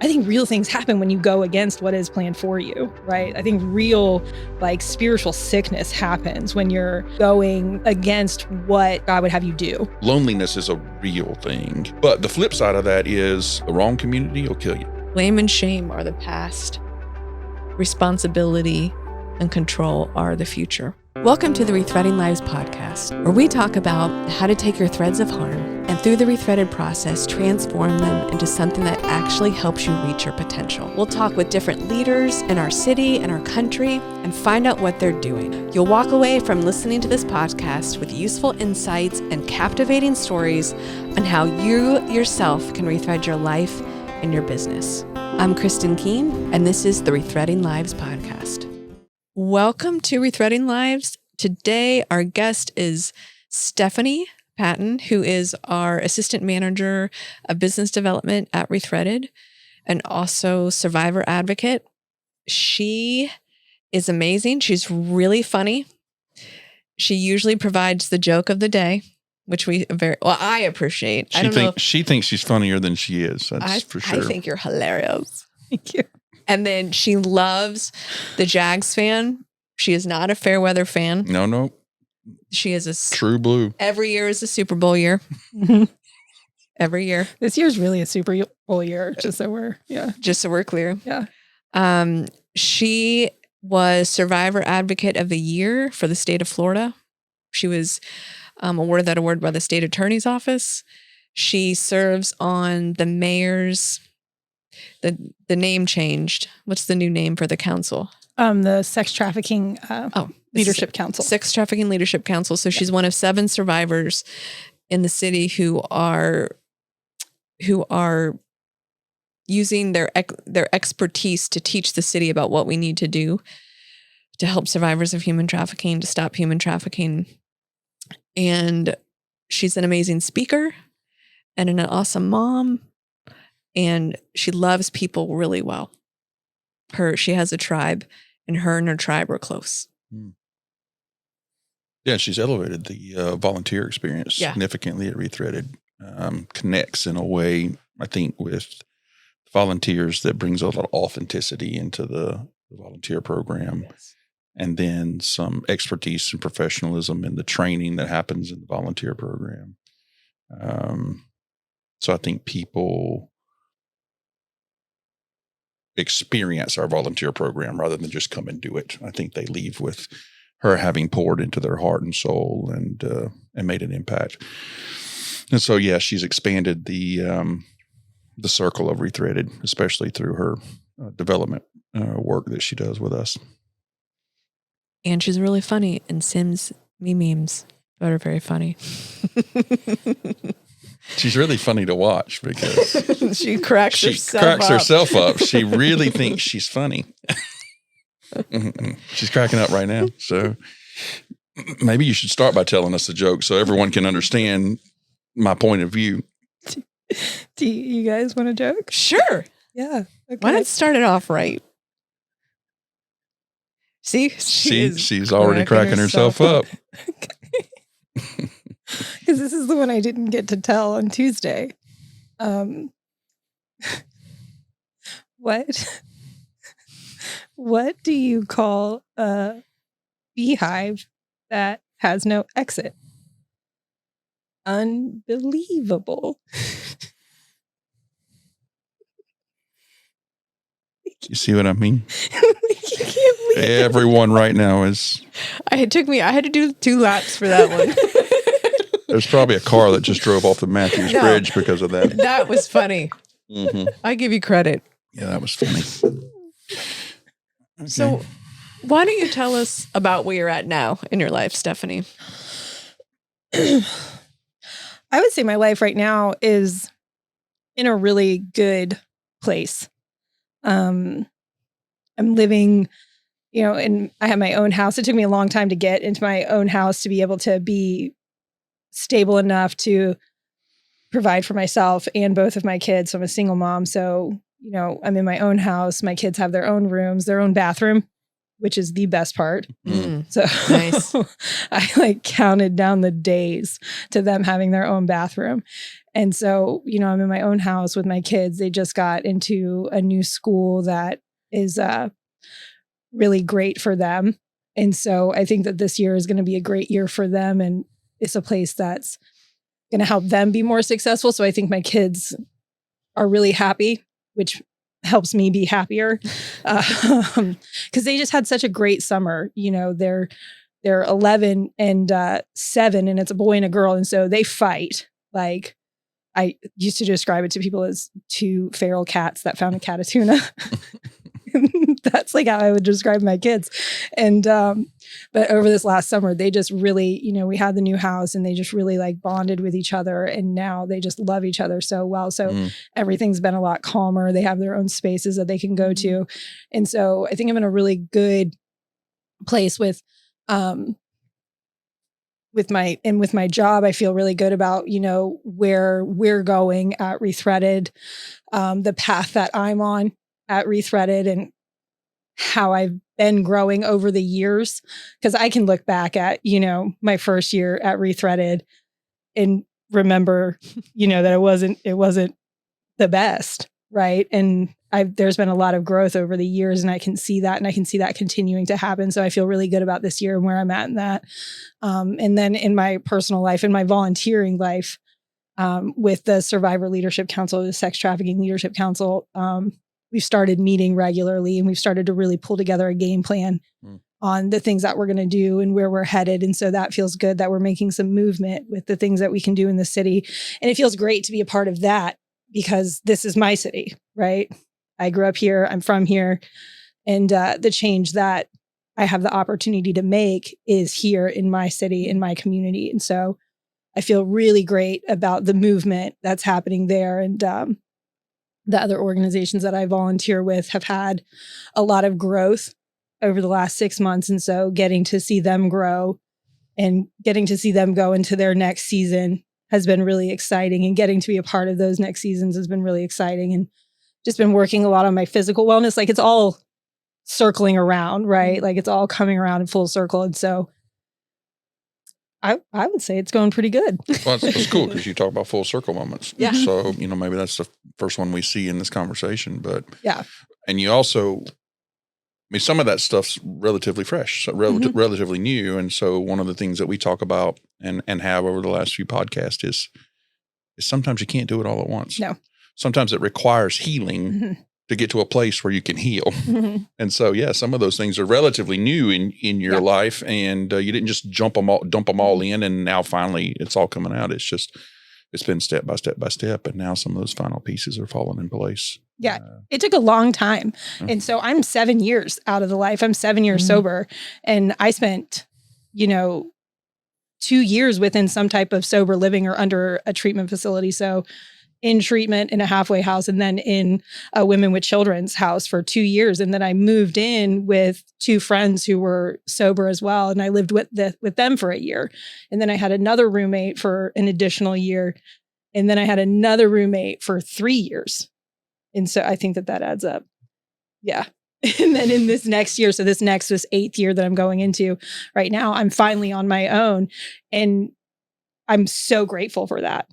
think real things happen when you go against what is planned for you, right? I think real spiritual sickness happens when you're going against what God would have you do. Loneliness is a real thing. But the flip side of that is the wrong community will kill you. Blame and shame are the past. Responsibility and control are the future. Welcome to the Rethreading Lives podcast, where we talk about how to take your threads of harm and through the rethreaded process, transform them into something that actually helps you reach your potential. We'll talk with different leaders in our city and our country and find out what they're doing. You'll walk away from listening to this podcast with useful insights and captivating stories on how you yourself can rethread your life and your business. I'm Kristin Keen, and this is the Rethreading Lives podcast. Welcome to Rethreading Lives. Today, our guest is Stephanie Patton, who is our Assistant Manager of Business Development at Rethreaded and also Survivor Advocate. She is amazing. She's really funny. She usually provides the joke of the day, which I appreciate. She thinks she's funnier than she is. That's for sure. I think you're hilarious. Thank you. And then she loves the Jags fan. She is not a fair weather fan. No. She is a true blue. Every year is a Super Bowl year. Every year. This year's really a Super Bowl year, just so we're clear. Yeah. She was Survivor Advocate of the Year for the state of Florida. She was awarded that award by the state attorney's office. She serves on the mayor's. The name changed. What's the new name for the council? The Sex Trafficking Leadership Council. Sex Trafficking Leadership Council. So she's one of 7 survivors in the city who are using their expertise to teach the city about what we need to do to help survivors of human trafficking, to stop human trafficking. And she's an amazing speaker and an awesome mom. And she loves people really well. She has a tribe, and her tribe are close. Yeah, she's elevated the volunteer experience significantly at Rethreaded. Connects in a way, I think, with volunteers that brings a lot of authenticity into the volunteer program. Yes. And then some expertise and professionalism in the training that happens in the volunteer program. So I think people experience our volunteer program rather than just come and do it. I think they leave with her having poured into their heart and soul and made an impact. And so, she's expanded the circle of Rethreaded, especially through her development work that she does with us. And she's really funny and sends me memes that are very funny. She's really funny to watch because she cracks herself up. She really thinks she's funny. She's cracking up right now. So maybe you should start by telling us the joke so everyone can understand my point of view. Do you guys want a joke? Sure. Yeah. Okay. Why not start it off right? See, she's already cracking herself up. Because this is the one I didn't get to tell on Tuesday. What do you call a beehive that has no exit? Unbelievable. You see what I mean? You can't believe everyone right now is. I had to do 2 laps for that one. There's probably a car that just drove off the Matthews Bridge because of that. That was funny. Mm-hmm. I give you credit. Yeah, that was funny. Okay. So why don't you tell us about where you're at now in your life, Stephanie? I would say my life right now is in a really good place. I'm living, and I have my own house. It took me a long time to get into my own house to be able to be stable enough to provide for myself and both of my kids. So I'm a single mom. So, I'm in my own house. My kids have their own rooms, their own bathroom, which is the best part. So nice. I counted down the days to them having their own bathroom. And so, I'm in my own house with my kids. They just got into a new school that is really great for them. And so I think that this year is going to be a great year for them. And it's a place that's going to help them be more successful. So I think my kids are really happy, which helps me be happier. Because they just had such a great summer. They're 11 and 7, and it's a boy and a girl. And so they fight. Like, I used to describe it to people as two feral cats that found a cat of tuna. That's like how I would describe my kids. And, but over this last summer, they just really, we had the new house and they just really like bonded with each other. And now they just love each other so well. So everything's been a lot calmer. They have their own spaces that they can go to. And so I think I'm in a really good place with my job. I feel really good about, where we're going at Rethreaded, the path that I'm on at Rethreaded, and how I've been growing over the years. Because I can look back at, my first year at Rethreaded and remember, that it wasn't the best, right? And there's been a lot of growth over the years, and I can see that, and I can see that continuing to happen. So I feel really good about this year and where I'm at in that. And then in my personal life, in my volunteering life, with the Survivor Leadership Council, the Sex Trafficking Leadership Council, we've started meeting regularly, and we've started to really pull together a game plan on the things that we're going to do and where we're headed. And so that feels good that we're making some movement with the things that we can do in the city. And it feels great to be a part of that, because this is my city, right? I grew up here, I'm from here. And the change that I have the opportunity to make is here in my city, in my community. And so I feel really great about the movement that's happening there. And the other organizations that I volunteer with have had a lot of growth over the last 6 months. And so getting to see them grow and getting to see them go into their next season has been really exciting. And getting to be a part of those next seasons has been really exciting. And just been working a lot on my physical wellness. Like, it's all circling around, right? Like, it's all coming around in full circle. And so I would say it's going pretty good. Well, it's cool because you talk about full circle moments. Yeah. So, maybe that's the first one we see in this conversation. But yeah. And you also, some of that stuff's relatively fresh, so relatively new. And so one of the things that we talk about and have over the last few podcasts is sometimes you can't do it all at once. No. Sometimes it requires healing to get to a place where you can heal. And so, some of those things are relatively new in your life, and you didn't just dump them all in, and now finally it's all coming out. It's been step by step by step, and now some of those final pieces are falling in place. Yeah, it took a long time. And so I'm 7 years out of the life. I'm 7 years sober, and I spent, 2 years within some type of sober living or under a treatment facility. So in treatment in a halfway house, and then in a women with children's house for 2 years. And then I moved in with 2 friends who were sober as well. And I lived with them for a year. And then I had another roommate for an additional year. And then I had another roommate for 3 years. And so I think that adds up. Yeah. And then in this next year, so this 8th year that I'm going into right now, I'm finally on my own. And I'm so grateful for that,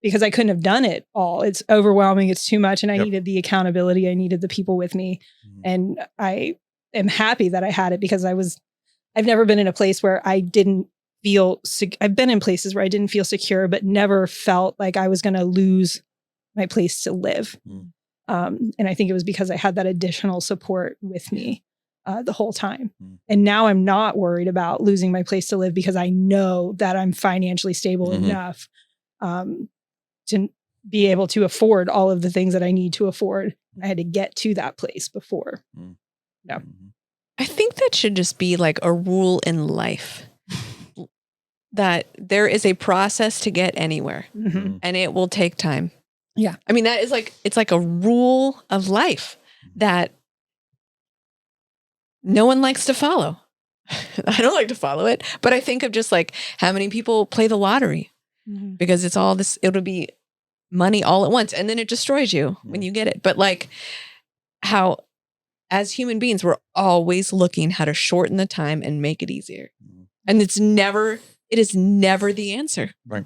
because I couldn't have done it all. It's overwhelming. It's too much. And I needed the accountability. I needed the people with me. And I am happy that I had it, because I've never been in a place where I didn't feel, I've been in places where I didn't feel secure, but never felt like I was going to lose my place to live. And I think it was because I had that additional support with me the whole time. And now I'm not worried about losing my place to live, because I know that I'm financially stable enough to be able to afford all of the things that I need to afford. I had to get to that place before. Yeah. I think that should just be like a rule in life, that there is a process to get anywhere, and it will take time. Yeah. I mean, that is it's like a rule of life that no one likes to follow. I don't like to follow it, but I think of just like how many people play the lottery, because it's all this, it'll be money all at once, and then it destroys you when you get it. But like how, as human beings, we're always looking how to shorten the time and make it easier. And it is never the answer. Right.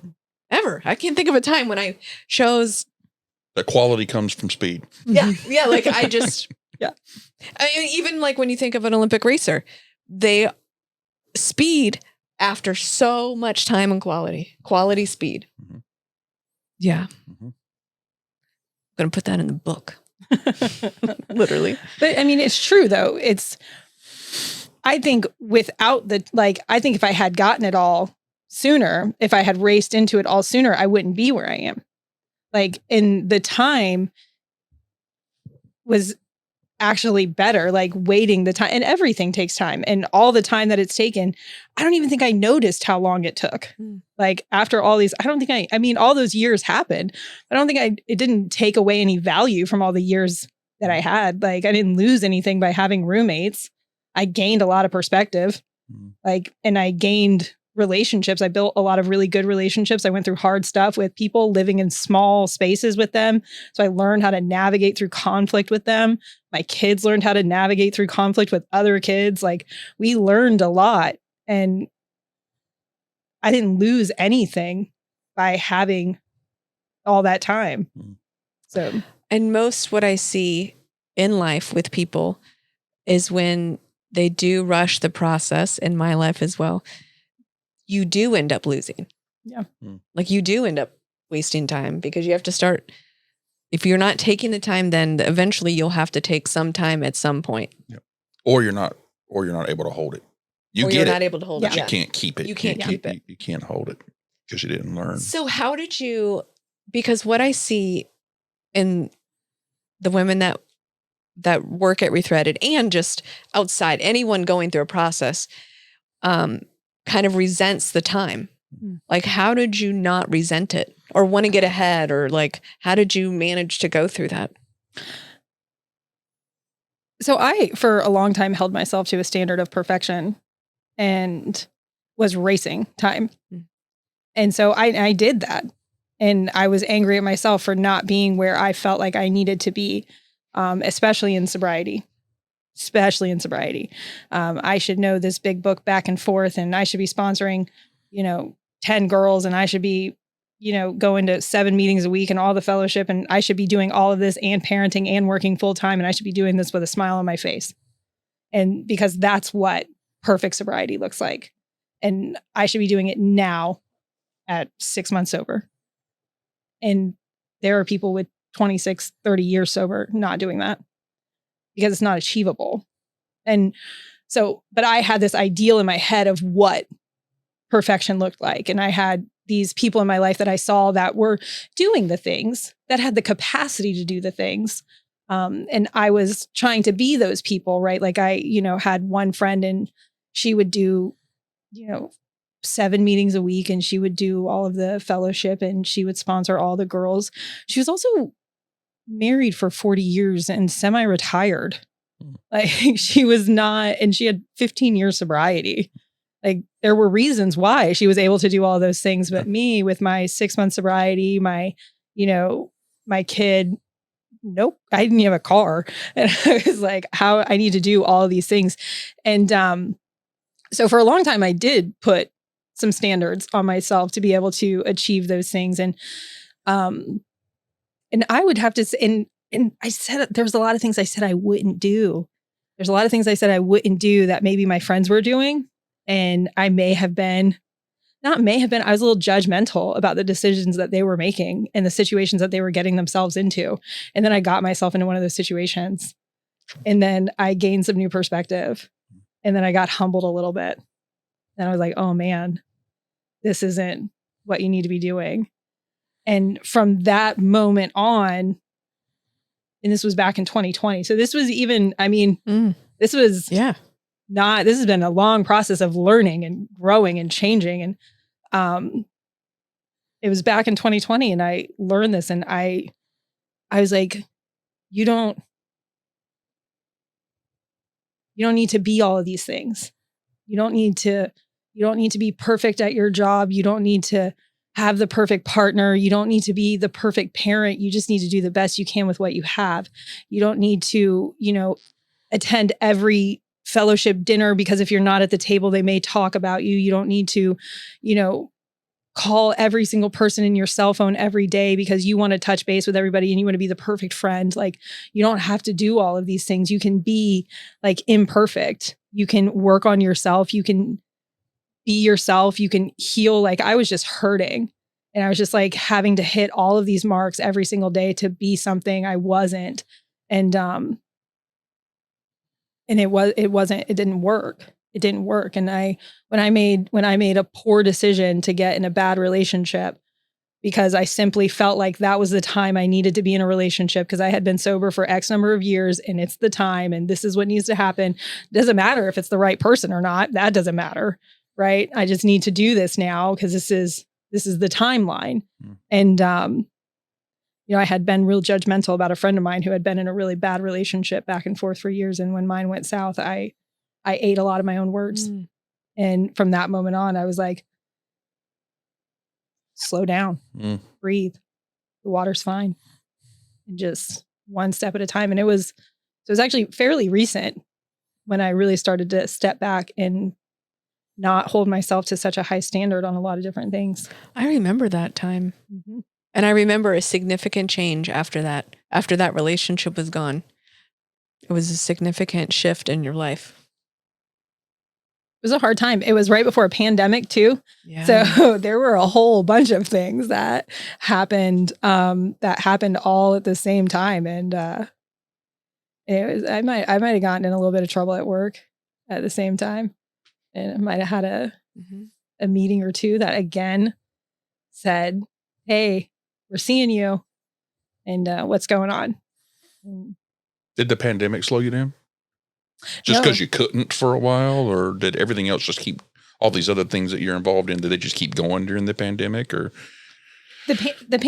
ever. I can't think of a time when I chose. The quality comes from speed. Yeah. Yeah. Like I just, Yeah. Even like when you think of an Olympic racer, they speed after so much time and quality speed. Mhm. Yeah. Mhm. I'm going to put that in the book. Literally. But I mean, it's true though. I think without I think if I had gotten it all sooner, if I had raced into it all sooner, I wouldn't be where I am. Like, and the time was actually better, like waiting the time, and everything takes time, and all the time that it's taken, I don't even think I noticed how long it took. Like after all these, I mean, all those years happened. I don't think it didn't take away any value from all the years that I had. Like I didn't lose anything by having roommates. I gained a lot of perspective, and I gained relationships. I built a lot of really good relationships. I went through hard stuff with people, living in small spaces with them. So I learned how to navigate through conflict with them. My kids learned how to navigate through conflict with other kids. Like we learned a lot, and I didn't lose anything by having all that time. So, and most what I see in life with people is when they do rush the process, in my life as well, you do end up losing. Yeah. Like you do end up wasting time because you have to start. If you're not taking the time, then eventually you'll have to take some time at some point. Yep. Or you're not able to hold it. You're not able to hold it. But you can't keep it. You can't keep it. You can't hold it because you didn't learn. So how did you, because what I see in the women that work at Rethreaded and just outside, anyone going through a process, kind of resents the time. Like, how did you not resent it or want to get ahead, or like, how did you manage to go through that? So I, for a long time, held myself to a standard of perfection and was racing time. And so I did that. And I was angry at myself for not being where I felt like I needed to be, especially in sobriety. I should know this big book back and forth, and I should be sponsoring, 10 girls, and I should be, going to 7 meetings a week and all the fellowship, and I should be doing all of this and parenting and working full time, and I should be doing this with a smile on my face. And because that's what perfect sobriety looks like. And I should be doing it now at 6 months sober. And there are people with 26, 30 years sober not doing that because it's not achievable. And so, but I had this ideal in my head of what perfection looked like. And I had these people in my life that I saw that were doing the things, that had the capacity to do the things. And I was trying to be those people, right? Like I, had one friend, and she would do, 7 meetings a week, and she would do all of the fellowship, and she would sponsor all the girls. She was also married for 40 years and semi-retired. Like she was not, and she had 15 years sobriety. Like there were reasons why she was able to do all those things. But me, with my 6 month sobriety, my kid, nope, I didn't have a car. And I was like, how I need to do all of these things. And so for a long time, I did put some standards on myself to be able to achieve those things. And I would have to say, and I said, there was a lot of things I said I wouldn't do. There's a lot of things I said I wouldn't do that maybe my friends were doing. And I I was a little judgmental about the decisions that they were making and the situations that they were getting themselves into. And then I got myself into one of those situations. And then I gained some new perspective. And then I got humbled a little bit. And I was like, oh man, this isn't what you need to be doing. And from that moment on, and this was back in 2020. So this was even, this was this has been a long process of learning and growing and changing. And it was back in 2020, and I learned this, and I was like, you don't need to be all of these things. You don't need to be perfect at your job. You don't need to have the perfect partner. You don't need to be the perfect parent. You just need to do the best you can with what you have. You don't need to, attend every fellowship dinner, because if you're not at the table, they may talk about you. You don't need to, call every single person in your cell phone every day because you want to touch base with everybody and you want to be the perfect friend. Like, you don't have to do all of these things. You can be like imperfect. You can work on yourself. You can be yourself. You can heal. Like, I was just hurting and I was just like having to hit all of these marks every single day to be something I wasn't. And it didn't work. It didn't work. And when I made a poor decision to get in a bad relationship, because I simply felt like that was the time I needed to be in a relationship because I had been sober for X number of years and it's the time and this is what needs to happen. It doesn't matter if it's the right person or not. That doesn't matter. Right. I just need to do this now because this is the timeline. And, I had been real judgmental about a friend of mine who had been in a really bad relationship back and forth for years. And when mine went south, I ate a lot of my own words. And from that moment on, I was like, slow down, breathe. The water's fine. And just one step at a time. And it was actually fairly recent when I really started to step back and not hold myself to such a high standard on a lot of different things. I remember that time. Mm-hmm. And I remember a significant change after that relationship was gone. It was a significant shift in your life. It was a hard time. It was right before a pandemic too. Yeah. So there were a whole bunch of things that happened all at the same time. And I might have gotten in a little bit of trouble at work at the same time. And I might have had a meeting or two that again said, hey, we're seeing you and what's going on. Did the pandemic slow you down? Just because you couldn't for a while, or did everything else just keep all these other things that you're involved in? Did they just keep going during the pandemic, or the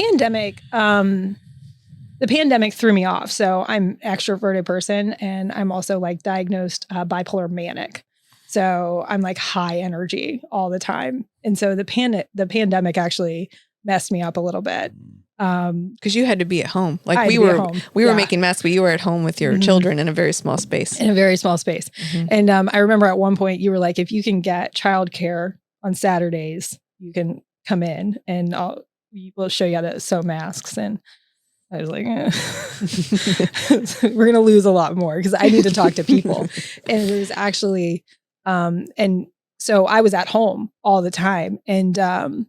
pandemic threw me off? So I'm an extroverted person, and I'm also like diagnosed bipolar manic. So I'm like high energy all the time, and so the pandemic actually messed me up a little bit. Because you had to be at home. Like we were making mess, but you were at home with your children in a very small space. And I remember at one point you were like, if you can get childcare on Saturdays, you can come in and we'll show you how to sew masks. And I was like, we're going to lose a lot more because I need to talk to people. And it was actually, and so I was at home all the time. And,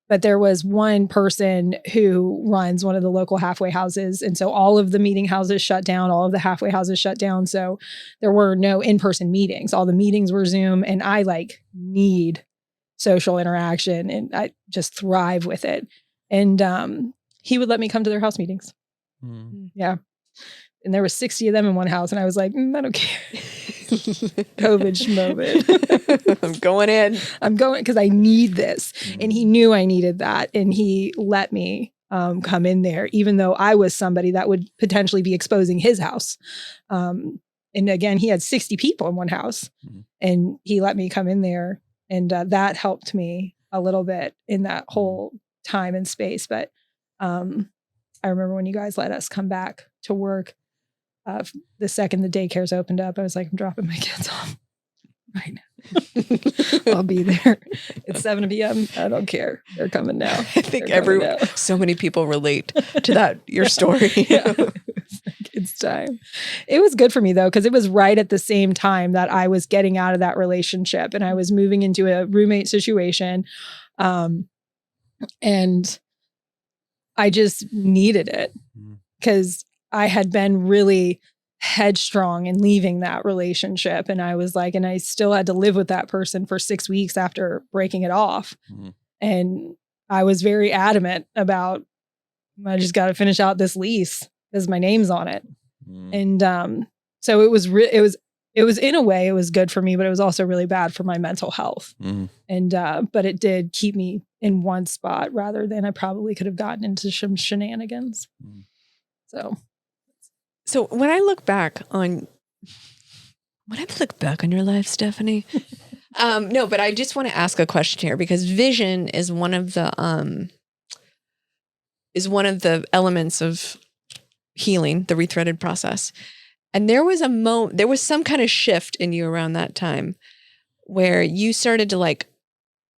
but there was one person who runs one of the local halfway houses. And so all of the meeting houses shut down, all of the halfway houses shut down. So there were no in-person meetings. All the meetings were Zoom, and I like need social interaction and I just thrive with it. And he would let me come to their house meetings. Yeah. And there were 60 of them in one house. And I was like, I don't care. COVID schmovid. I'm going because I need this. And he knew I needed that. And he let me come in there, even though I was somebody that would potentially be exposing his house. And again, he had 60 people in one house. And he let me come in there. And that helped me a little bit in that whole time and space. But I remember when you guys let us come back to work, the second the daycares opened up, I was like, I'm dropping my kids off right now. I'll be there. It's 7 p.m. I don't care. They're coming now. I think so many people relate to that, your story. Yeah. It's time. It was good for me though, because it was right at the same time that I was getting out of that relationship and I was moving into a roommate situation. And I just needed it because I had been really headstrong in leaving that relationship. And I was like, and I still had to live with that person for 6 weeks after breaking it off. And I was very adamant about, I just got to finish out this lease because my name's on it. And so it was in a way, it was good for me, but it was also really bad for my mental health. And, but it did keep me in one spot rather than I probably could have gotten into some shenanigans. So when I look back on your life, Stephanie, no, but I just want to ask a question here because vision is one of the elements of healing, the Rethreaded process. And there was some kind of shift in you around that time where you started to like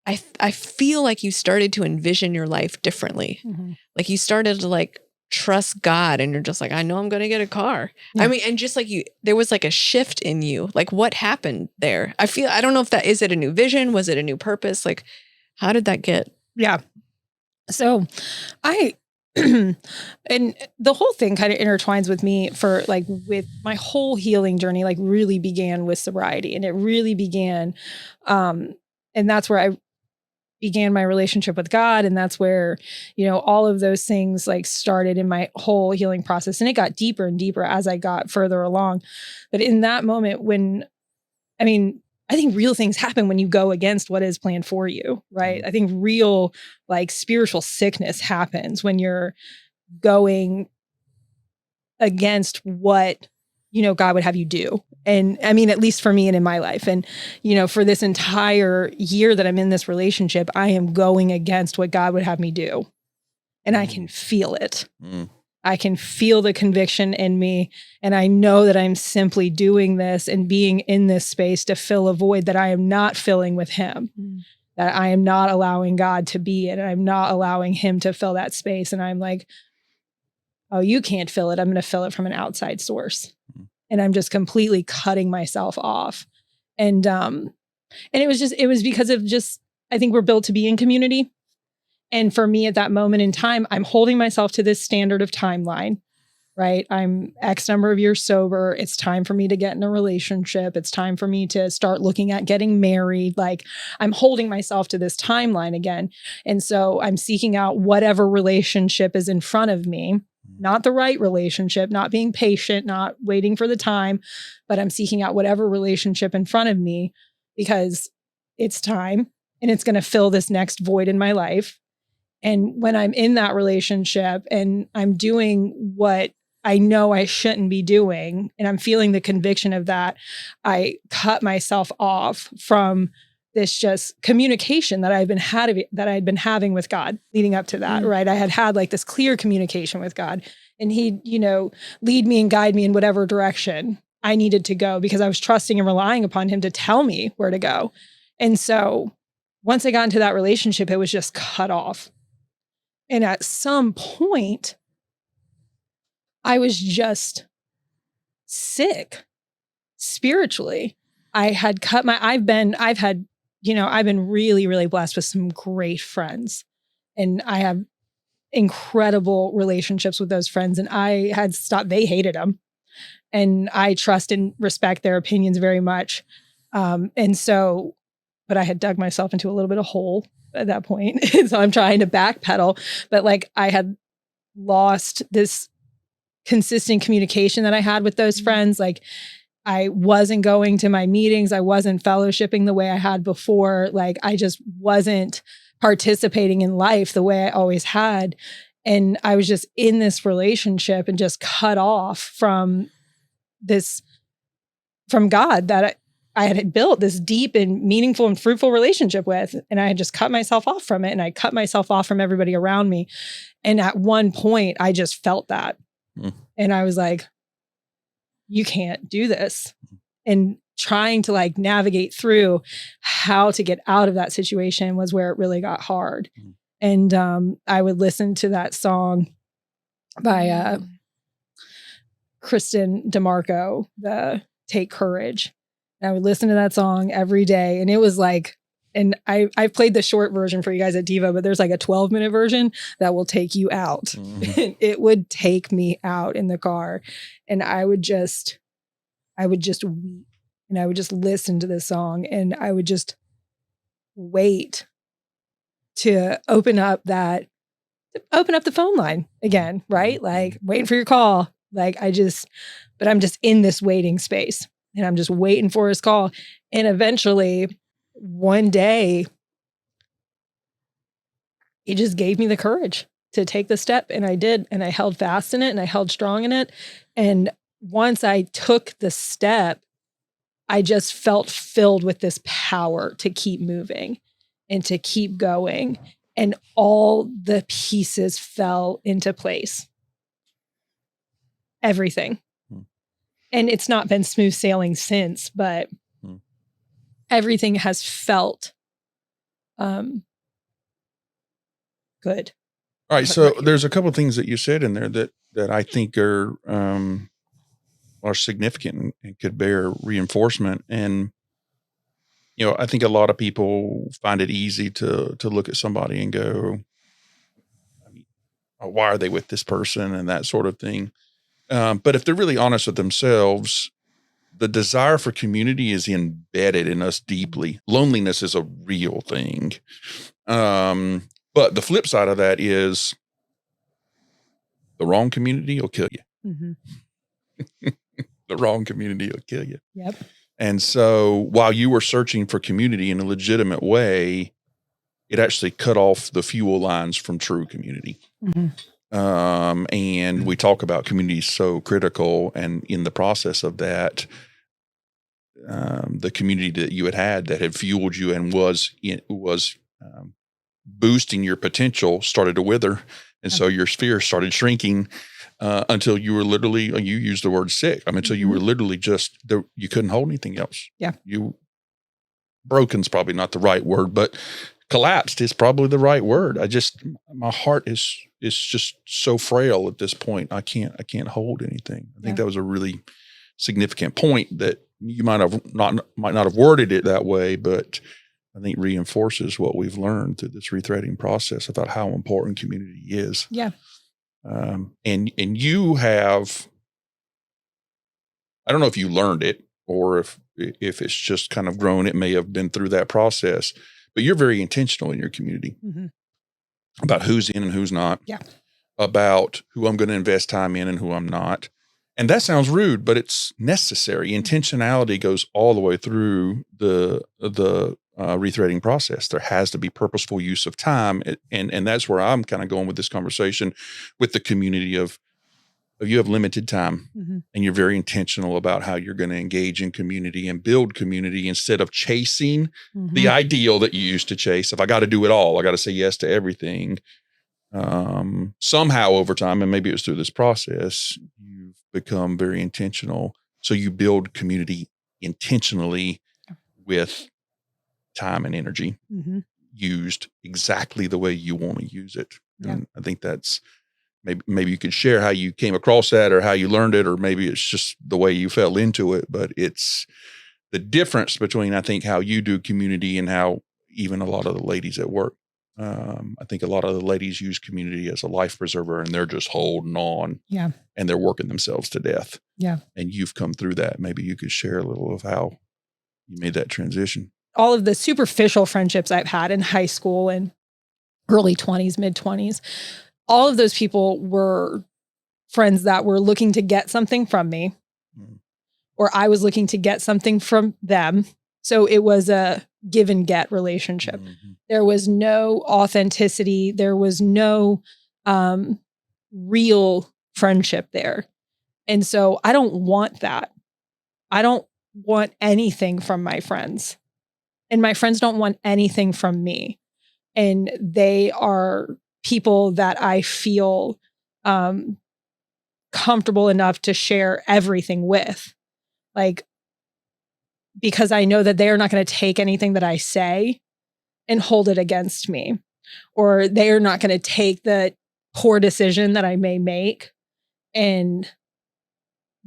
I feel like you started to envision your life differently. Mm-hmm. Like you started to like trust God, and you're just like, I know I'm going to get a car. Yeah. I mean, and just like there was like a shift in you. Like what happened there? I don't know if is it a new vision? Was it a new purpose? Like, how did that get? Yeah. So and the whole thing kind of intertwines with me with my whole healing journey, like really began with sobriety, and it really began, and that's where I began my relationship with God. And that's where, all of those things like started in my whole healing process. And it got deeper and deeper as I got further along. But in that moment I think real things happen when you go against what is planned for you, right? I think real like spiritual sickness happens when you're going against what, God would have you do. And I mean, at least for me and in my life. And, for this entire year that I'm in this relationship, I am going against what God would have me do. And I can feel it. I can feel the conviction in me. And I know that I'm simply doing this and being in this space to fill a void that I am not filling with him, that I am not allowing God to be in, and I'm not allowing him to fill that space. And I'm like, oh, you can't fill it. I'm going to fill it from an outside source. And I'm just completely cutting myself off. And it was because of I think we're built to be in community. And for me at that moment in time, I'm holding myself to this standard of timeline, right? I'm X number of years sober. It's time for me to get in a relationship. It's time for me to start looking at getting married. Like I'm holding myself to this timeline again. And so I'm seeking out whatever relationship is in front of me. Not the right relationship, not being patient, not waiting for the time, but I'm seeking out whatever relationship in front of me because it's time and it's going to fill this next void in my life. And when I'm in that relationship and I'm doing what I know I shouldn't be doing, and I'm feeling the conviction of that, I cut myself off from this just communication that I had been having with God leading up to that, right? I had like this clear communication with God, and he'd, lead me and guide me in whatever direction I needed to go because I was trusting and relying upon him to tell me where to go. And so once I got into that relationship, it was just cut off. And at some point, I was just sick spiritually. I've been really, really blessed with some great friends, and I have incredible relationships with those friends. And I had stopped, they hated them, and I trust and respect their opinions very much. But I had dug myself into a little bit of hole at that point. So I'm trying to backpedal, but like I had lost this consistent communication that I had with those friends. Like I wasn't going to my meetings. I wasn't fellowshipping the way I had before. Like I just wasn't participating in life the way I always had. And I was just in this relationship and just cut off from God that I had built this deep and meaningful and fruitful relationship with. And I had just cut myself off from it. And I cut myself off from everybody around me. And at one point I just felt that. And I was like, you can't do this. And trying to like navigate through how to get out of that situation was where it really got hard. And I would listen to that song by Kristin DeMarco, the Take Courage. And I would listen to that song every day. And it was like, and I played the short version for you guys at Diva, but there's like a 12-minute version that will take you out. It would take me out in the car. And I would just weep, and I would just listen to this song, and I would just wait to open up the phone line again, right? Like waiting for your call. Like but I'm just in this waiting space, and I'm just waiting for his call. And eventually one day he just gave me the courage to take the step, and I did. And I held fast in it, and I held strong in it. And once I took the step, I just felt filled with this power to keep moving and to keep going. And all the pieces fell into place. Everything. And it's not been smooth sailing since, but everything has felt good. All right. So there's a couple of things that you said in there that I think are significant and could bear reinforcement. And, I think a lot of people find it easy to look at somebody and go, why are they with this person and that sort of thing. But if they're really honest with themselves, the desire for community is embedded in us deeply. Loneliness is a real thing. But the flip side of that is the wrong community will kill you. Mm-hmm. The wrong community will kill you. Yep. And so while you were searching for community in a legitimate way, it actually cut off the fuel lines from true community. Mm-hmm. And we talk about community so critical. And in the process of that, the community that you had that had fueled you and was boosting your potential started to wither. And so your sphere started shrinking until you were literally, you used the word sick. Until you were literally just, you couldn't hold anything else. Yeah. Broken's probably not the right word, but collapsed is probably the right word. My heart is just so frail at this point. I can't hold anything. I think that was a really significant point that you might not have worded it that way, but I think reinforces what we've learned through this rethreading process about how important community is. Yeah. And you have, I don't know if you learned it or if it's just kind of grown, it may have been through that process, but you're very intentional in your community about who's in and who's not, about who I'm going to invest time in and who I'm not. And that sounds rude, but it's necessary. Intentionality goes all the way through the rethreading process. There has to be purposeful use of time. And that's where I'm kind of going with this conversation with the community of you have limited time and you're very intentional about how you're going to engage in community and build community instead of chasing the ideal that you used to chase. If I got to do it all, I got to say yes to everything. Somehow over time, and maybe it was through this process, you've become very intentional. So you build community intentionally with time and energy used exactly the way you want to use it. Yeah. And I think that's maybe you could share how you came across that or how you learned it, or maybe it's just the way you fell into it, but it's the difference between, I think, how you do community and how even a lot of the ladies at work. I think a lot of the ladies use community as a life preserver and they're just holding on and they're working themselves to death. Yeah. And you've come through that. Maybe you could share a little of how you made that transition. All of the superficial friendships I've had in high school and early 20s, mid 20s, all of those people were friends that were looking to get something from me or I was looking to get something from them. So it was a give and get relationship. There was no authenticity. There was no real friendship there. And so I don't want that. I don't want anything from my friends. And my friends don't want anything from me. And they are people that I feel comfortable enough to share everything with. Like, because I know that they are not going to take anything that I say and hold it against me, or they are not going to take the poor decision that I may make and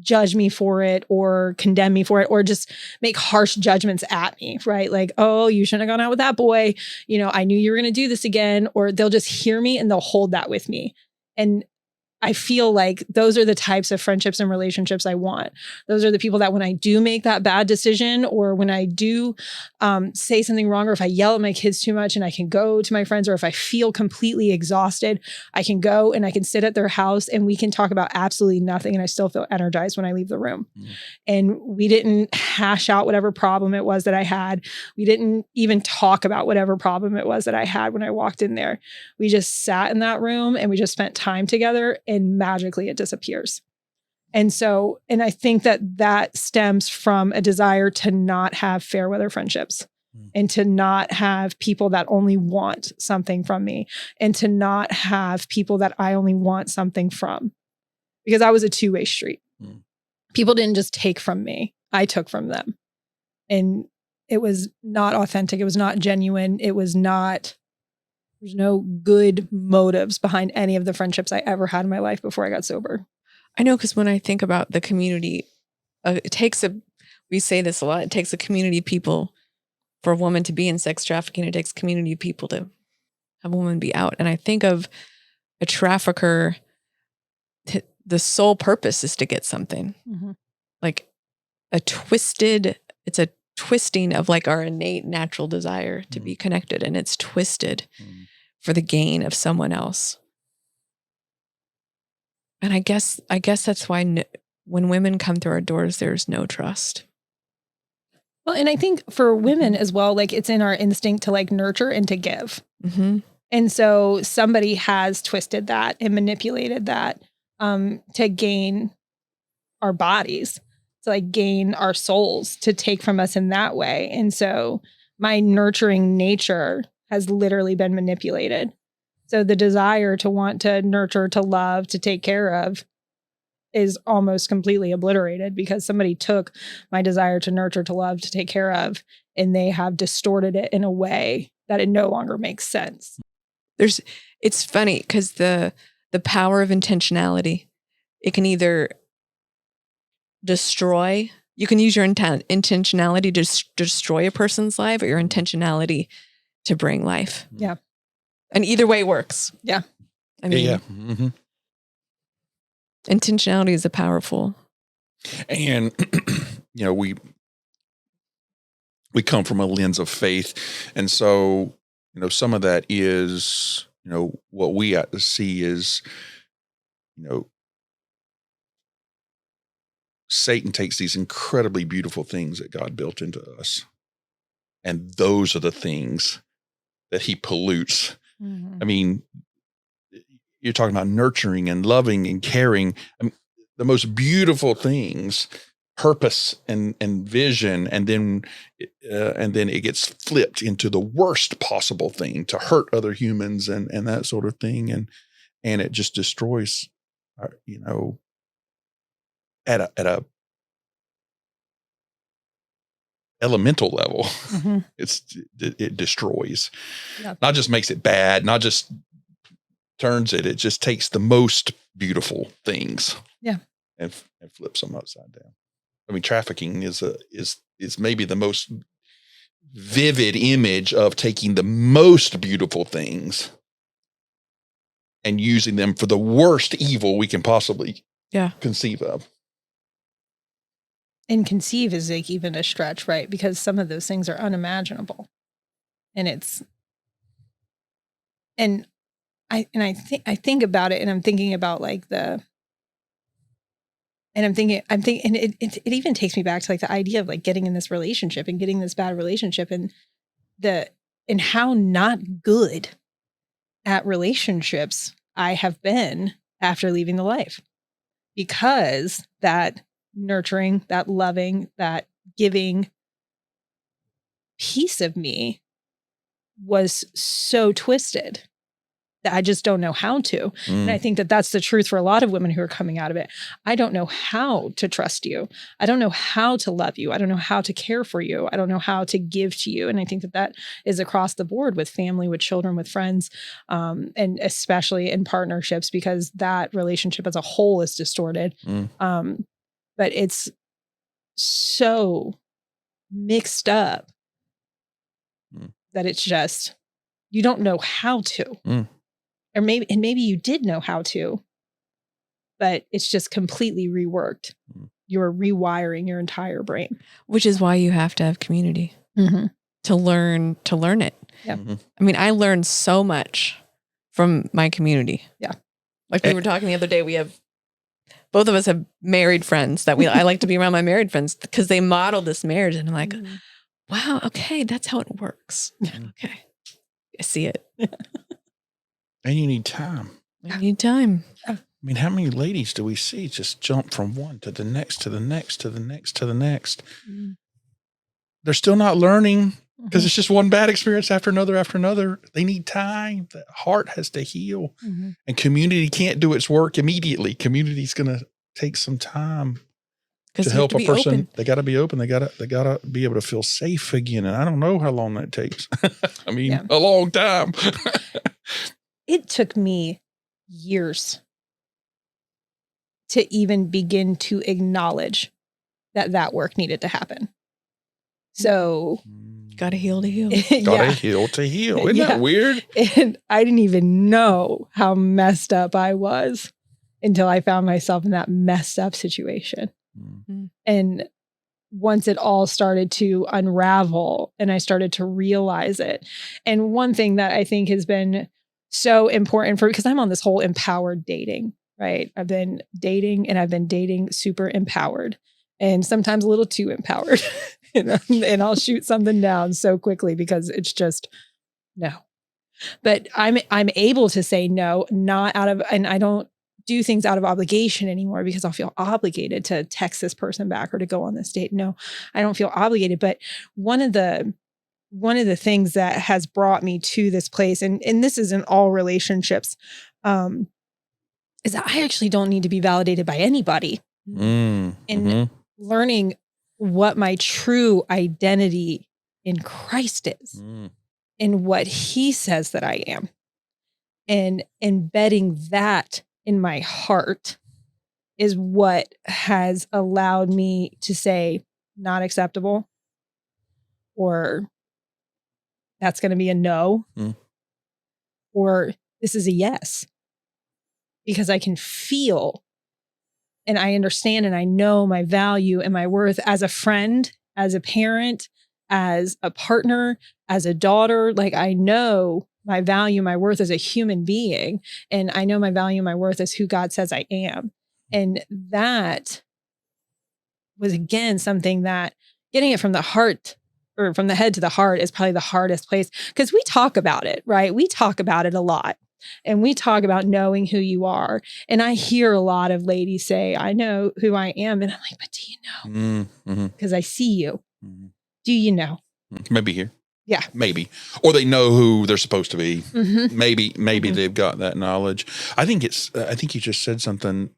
judge me for it or condemn me for it or just make harsh judgments at me, right? Like, oh, you shouldn't have gone out with that boy. I knew you were going to do this again. Or they'll just hear me and they'll hold that with me. And I feel like those are the types of friendships and relationships I want. Those are the people that when I do make that bad decision or when I do say something wrong, or if I yell at my kids too much and I can go to my friends, or if I feel completely exhausted, I can go and I can sit at their house and we can talk about absolutely nothing. And I still feel energized when I leave the room. And we didn't hash out whatever problem it was that I had. We didn't even talk about whatever problem it was that I had when I walked in there. We just sat in that room and we just spent time together. And magically it disappears. And I think that stems from a desire to not have fair weather friendships and to not have people that only want something from me and to not have people that I only want something from, because I was a two-way street. People didn't just take from me. I took from them. And It was not authentic. It was not genuine. There's no good motives behind any of the friendships I ever had in my life before I got sober. I know, because when I think about the community, we say this a lot, it takes a community of people for a woman to be in sex trafficking. It takes a community of people to have a woman be out. And I think of a trafficker, the sole purpose is to get something. Mm-hmm. Like it's a twisting of like our innate natural desire to be connected, and it's twisted for the gain of someone else. And I guess that's why when women come through our doors, there's no trust. Well, and I think for women as well, like it's in our instinct to like nurture and to give. Mm-hmm. And so somebody has twisted that and manipulated that to gain our bodies, to like gain our souls, to take from us in that way. And so my nurturing nature has literally been manipulated. So the desire to want to nurture, to love, to take care of is almost completely obliterated because somebody took my desire to nurture, to love, to take care of, and they have distorted it in a way that it no longer makes sense. It's funny because the power of intentionality, it can either destroy, you can use your intentionality to destroy a person's life, or your intentionality to bring life. Yeah. And either way works. Yeah. I mean, yeah. Mm-hmm. Intentionality is a powerful. And, we come from a lens of faith. And so, some of that is, what we see is, Satan takes these incredibly beautiful things that God built into us. And those are the things that he pollutes. Mm-hmm. I mean, you're talking about nurturing and loving and caring. I mean, the most beautiful things, purpose and vision, and then it gets flipped into the worst possible thing to hurt other humans and that sort of thing, and it just destroys, at a elemental level. Mm-hmm. It destroys. Yeah. Not just makes it bad, not just turns it just takes the most beautiful things, and flips them upside down. I mean, trafficking is maybe the most vivid image of taking the most beautiful things and using them for the worst evil we can possibly conceive of. And conceive is like even a stretch, right? Because some of those things are unimaginable. And I think about it, and I'm thinking about like it even takes me back to like the idea of like getting in this relationship and getting this bad relationship, and how not good at relationships I have been after leaving the life, because that nurturing, that loving, that giving piece of me was so twisted that I just don't know how to. And I think that that's the truth for a lot of women who are coming out of it. I don't know how to trust you. I don't know how to love you. I don't know how to care for you. I don't know how to give to you. And I think that is across the board with family, with children, with friends, and especially in partnerships, because that relationship as a whole is distorted. But it's so mixed up that it's just, you don't know how to. Or maybe you did know how to, but it's just completely reworked. You're rewiring your entire brain. Which is why you have to have community to learn it. Yeah. I mean, I learned so much from my community. Yeah. Like we were talking the other day, both of us have married friends that I like to be around my married friends because they model this marriage. And I'm like, wow, okay, that's how it works. Okay. I see it. And you need time. I need time. I mean, how many ladies do we see just jump from one to the next, to the next, to the next, to the next? They're still not learning because it's just one bad experience after another after another. They need time. The heart has to heal. And community can't do its work immediately. Community's going to take some time Because to help a person, they got to be open. They got to be able to feel safe again. And I don't know how long that takes. I mean, a long time. It took me years to even begin to acknowledge that work needed to happen. So gotta heal to heal. Gotta heal to heal. Isn't that weird? And I didn't even know how messed up I was until I found myself in that messed up situation. Mm-hmm. And once it all started to unravel and I started to realize it. And one thing that I think has been so important because I'm on this whole empowered dating, right? I've been dating super empowered and sometimes a little too empowered. And I'll shoot something down so quickly because it's just no. But I'm able to say no, not out of, and I don't do things out of obligation anymore because I'll feel obligated to text this person back or to go on this date. No, I don't feel obligated. But one of the things that has brought me to this place, and this is in all relationships, is that I actually don't need to be validated by anybody. And learning what my true identity in Christ is and what he says that I am, and embedding that in my heart is what has allowed me to say not acceptable, or that's going to be a no, or this is a yes, because I can feel and I understand and I know my value and my worth as a friend, as a parent, as a partner, as a daughter. Like, I know my value, my worth as a human being. And I know my value, my worth as who God says I am. And that was, again, something that getting it from the heart, or from the head to the heart, is probably the hardest place, because we talk about it, right? We talk about it a lot. And we talk about knowing who you are. And I hear a lot of ladies say, I know who I am. And I'm like, but do you know? Because I see you. Do you know? Maybe here. Yeah. Maybe. Or they know who they're supposed to be. Maybe they've got that knowledge. I think you just said something,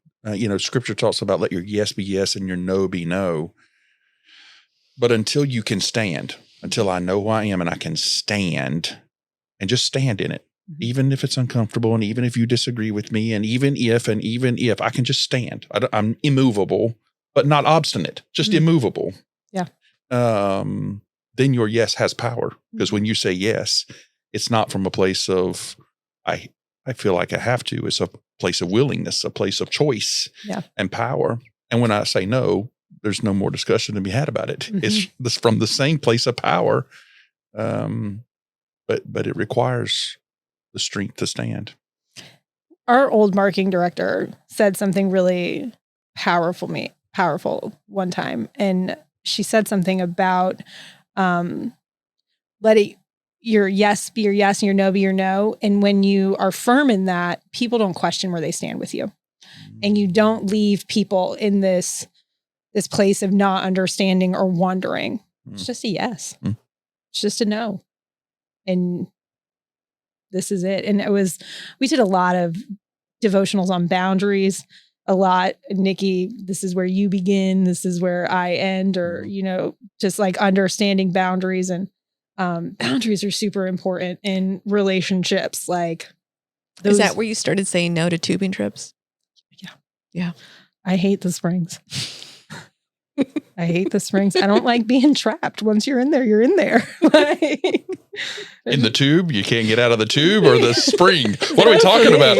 scripture talks about let your yes be yes and your no be no. But until you can stand, until I know who I am and I can stand and just stand in it, even if it's uncomfortable, and even if you disagree with me, and even if I can just stand, I'm immovable, but not obstinate, just immovable. Yeah. Then your yes has power, because when you say yes, it's not from a place of, I feel like I have to. It's a place of willingness, a place of choice and power. And when I say no, there's no more discussion to be had about it. It's from the same place of power. But it requires the strength to stand. Our old marketing director said something really powerful one time. And she said something about letting your yes be your yes and your no be your no. And when you are firm in that, people don't question where they stand with you. And you don't leave people in this place of not understanding or wondering. It's just a yes. It's just a no. And this is it. And we did a lot of devotionals on boundaries, a lot. Nikki, this is where you begin, this is where I end, or, just like understanding boundaries. And boundaries are super important in relationships. Like, is that where you started saying no to tubing trips? Yeah. I hate the springs. I hate the springs. I don't like being trapped. Once you're in there, you're in there. In the tube? You can't get out of the tube, or the spring? What are we talking about?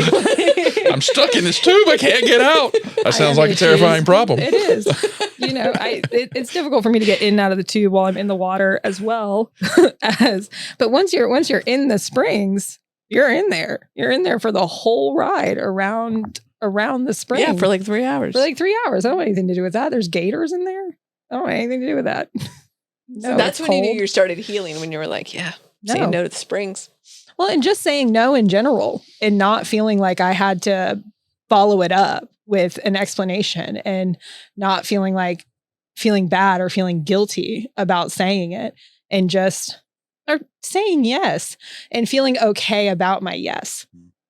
I'm stuck in this tube. I can't get out. That sounds like a terrifying problem. It is. It's difficult for me to get in and out of the tube while I'm in the water as well. But once you're in the springs, you're in there. You're in there for the whole ride around the spring. Yeah, for like 3 hours. I don't want anything to do with that. There's gators in there. I don't want anything to do with that. No, so that's when you knew you started healing, when you were like, saying no to the springs. Well, and just saying no in general, and not feeling like I had to follow it up with an explanation, and not feeling bad or feeling guilty about saying it, and just saying yes and feeling okay about my yes.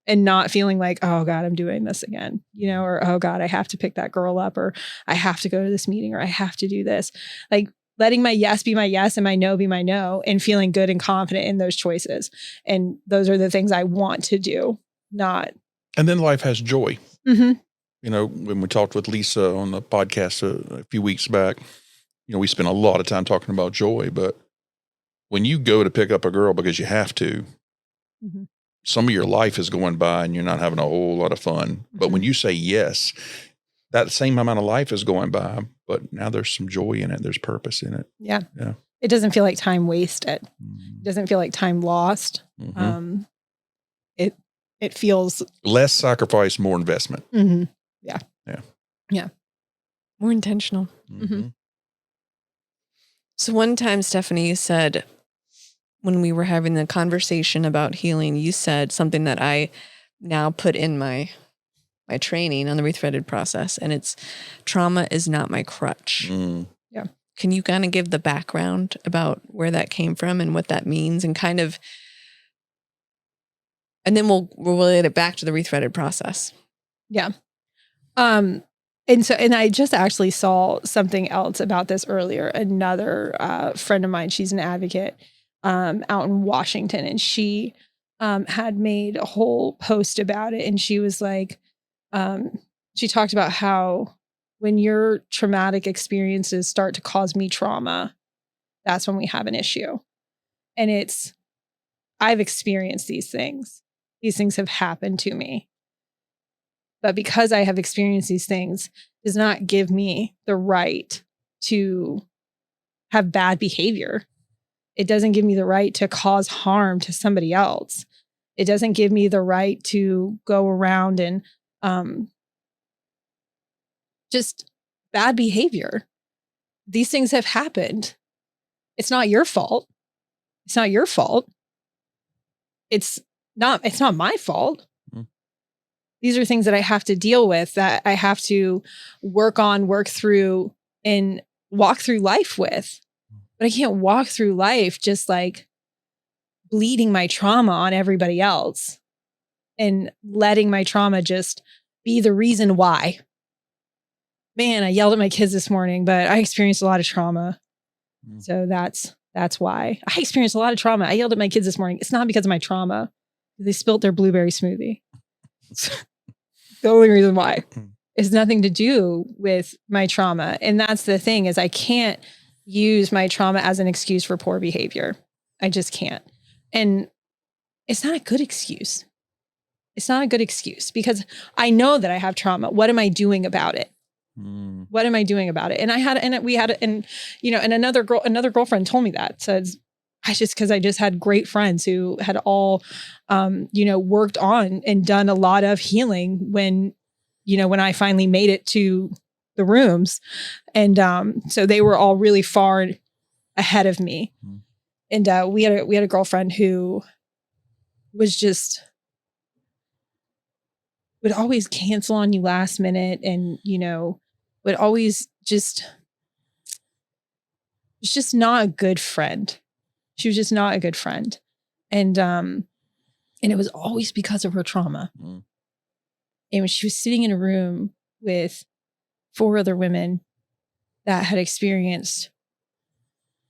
and not feeling like, oh God, I'm doing this again, or, oh God, I have to pick that girl up, or I have to go to this meeting, or I have to do this. Like letting my yes be my yes and my no be my no, and feeling good and confident in those choices. And those are the things I want to do, not. And then life has joy. Mm-hmm. When we talked with Lisa on the podcast a few weeks back, we spent a lot of time talking about joy, but when you go to pick up a girl because you have to, Mm-hmm. some of your life is going by and you're not having a whole lot of fun. Mm-hmm. But when you say yes, that same amount of life is going by, but now there's some joy in it. There's purpose in it. Yeah. Yeah. It doesn't feel like time wasted. Mm-hmm. It doesn't feel like time lost. Mm-hmm. It feels less sacrifice, more investment. Mm-hmm. Yeah. Yeah. Yeah. More intentional. Mm-hmm. So one time, Stephanie, you said, when we were having the conversation about healing, you said something that I now put in my training on the Rethreaded process, and it's trauma is not my crutch. Mm. Yeah. Can you kind of give the background about where that came from and what that means, and kind of, and then we'll relate it back to the Rethreaded process. Yeah. And I just actually saw something else about this earlier. Another friend of mine, she's an advocate out in Washington, and she had made a whole post about it. And she was like, she talked about how when your traumatic experiences start to cause me trauma, that's when we have an issue. And I've experienced these things. These things have happened to me. But because I have experienced these things does not give me the right to have bad behavior. It doesn't give me the right to cause harm to somebody else. It doesn't give me the right to go around and just bad behavior. These things have happened. It's not your fault. It's not your fault. It's not my fault. These are things that I have to deal with, that I have to work on, work through, and walk through life with. But I can't walk through life just like bleeding my trauma on everybody else and letting my trauma just be the reason why. Man, I yelled at my kids this morning, but I experienced a lot of trauma. So that's why. I experienced a lot of trauma. I yelled at my kids this morning. It's not because of my trauma. They spilt their blueberry smoothie. The only reason why. It's nothing to do with my trauma. And that's the thing, is I can't use my trauma as an excuse for poor behavior. I just can't. And it's not a good excuse. It's not a good excuse, because I know that I have trauma. What am I doing about it? What am I doing about it? And another girlfriend told me that, says, because I just had great friends who had all, worked on and done a lot of healing when I finally made it to the rooms. And so they were all really far ahead of me. And we had a girlfriend who was just, would always cancel on you last minute, and, would always was just not a good friend. She was just not a good friend. And it was always because of her trauma. And when she was sitting in a room with 4 other women that had experienced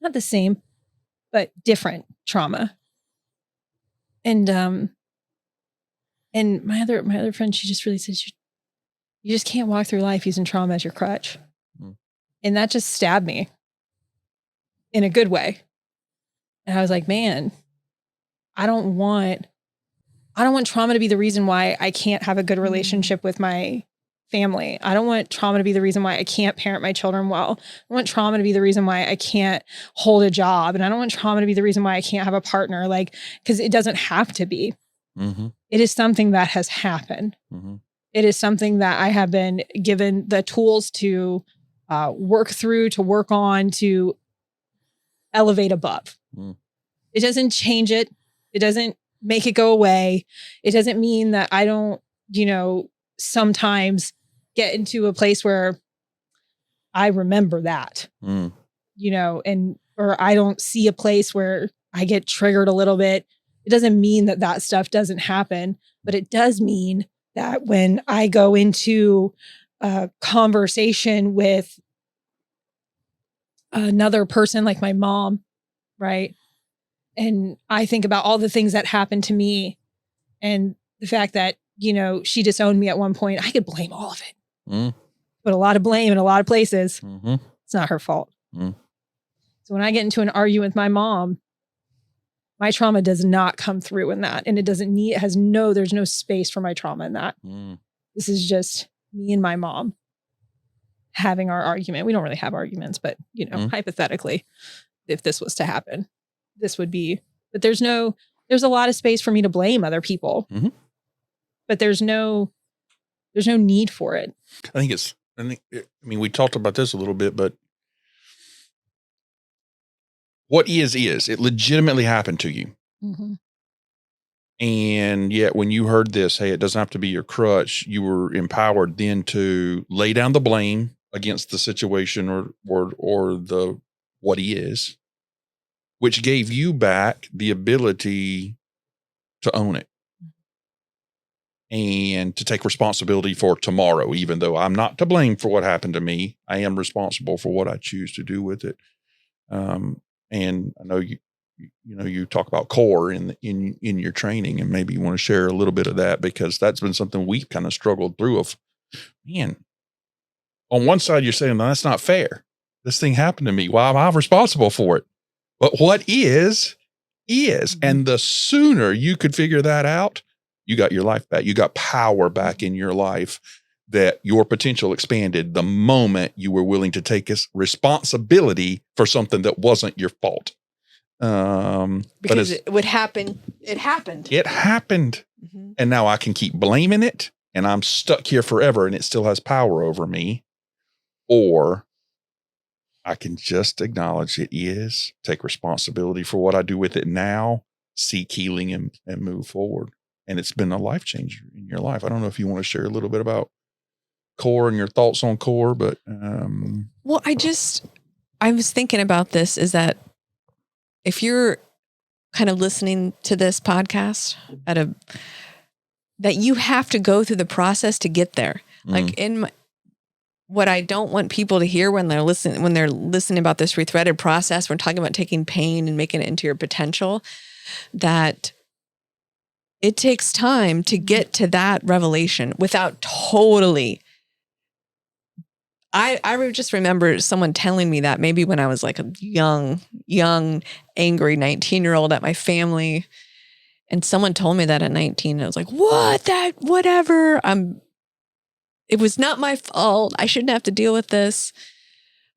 not the same, but different trauma. And my other friend, she just really said, you just can't walk through life using trauma as your crutch. And that just stabbed me in a good way. And I was like, man, I don't want trauma to be the reason why I can't have a good relationship with my family. I don't want trauma to be the reason why I can't parent my children well. I want trauma to be the reason why I can't hold a job. And I don't want trauma to be the reason why I can't have a partner, because it doesn't have to be. It is something that has happened. It is something that I have been given the tools to work through, to work on, to elevate above. It doesn't change it. It doesn't make it go away. It doesn't mean that I don't, sometimes get into a place where I remember that, or I don't see a place where I get triggered a little bit. It doesn't mean that stuff doesn't happen. But it does mean that when I go into a conversation with another person like my mom, right? And I think about all the things that happened to me and the fact that, she disowned me at one point, I could blame all of it. Put a lot of blame in a lot of places. It's not her fault. So when I get into an argument with my mom, my trauma does not come through in that. And there's no space for my trauma in that. This is just me and my mom having our argument. We don't really have arguments, but hypothetically, if this was to happen, this would be, but there's a lot of space for me to blame other people, but there's no need for it. We talked about this a little bit, but what is, it legitimately happened to you. And yet when you heard this, hey, it doesn't have to be your crutch. You were empowered then to lay down the blame against the situation or the what he is, which gave you back the ability to own it and to take responsibility for tomorrow. Even though I'm not to blame for what happened to me, I am responsible for what I choose to do with it. And I know you talk about core in your training, and maybe you want to share a little bit of that, because that's been something we've kind of struggled through. On one side, you're saying, no, that's not fair. This thing happened to me. Well, I'm responsible for it. But what is, and the sooner you could figure that out, you got your life back. You got power back in your life, that your potential expanded the moment you were willing to take responsibility for something that wasn't your fault. Because it would happen. It happened. And now I can keep blaming it, and I'm stuck here forever, and it still has power over me. Or I can just acknowledge it is, take responsibility for what I do with it now, seek healing and move forward. And it's been a life changer in your life. I don't know if you want to share a little bit about core and your thoughts on core, but well, I was thinking about this, is that if you're kind of listening to this podcast that you have to go through the process to get there. Like what I don't want people to hear when they're listening about this Rethreaded process, we're talking about taking pain and making it into your potential, that it takes time to get to that revelation without totally. I just remember someone telling me that maybe when I was like a young, angry 19-year-old at my family, and someone told me that at 19, and I was like, whatever. It was not my fault. I shouldn't have to deal with this.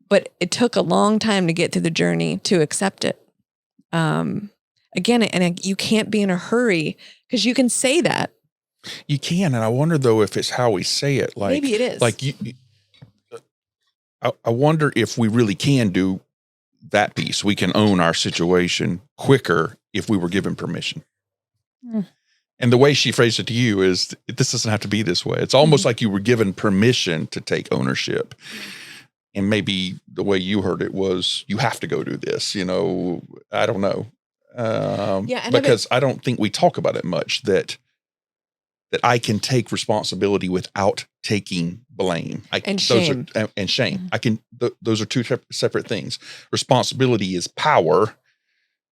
But it took a long time to get through the journey to accept it. Again, and you can't be in a hurry, because you can say that. You can. And I wonder, though, if it's how we say it. Like, maybe it is. Like I wonder if we really can do that piece. We can own our situation quicker if we were given permission. And the way she phrased it to you is, this doesn't have to be this way. It's almost like you were given permission to take ownership. And maybe the way you heard it was, you have to go do this. I don't know. Because I don't think we talk about it much, that I can take responsibility without taking blame. And shame. And shame. Those are two separate things. Responsibility is power.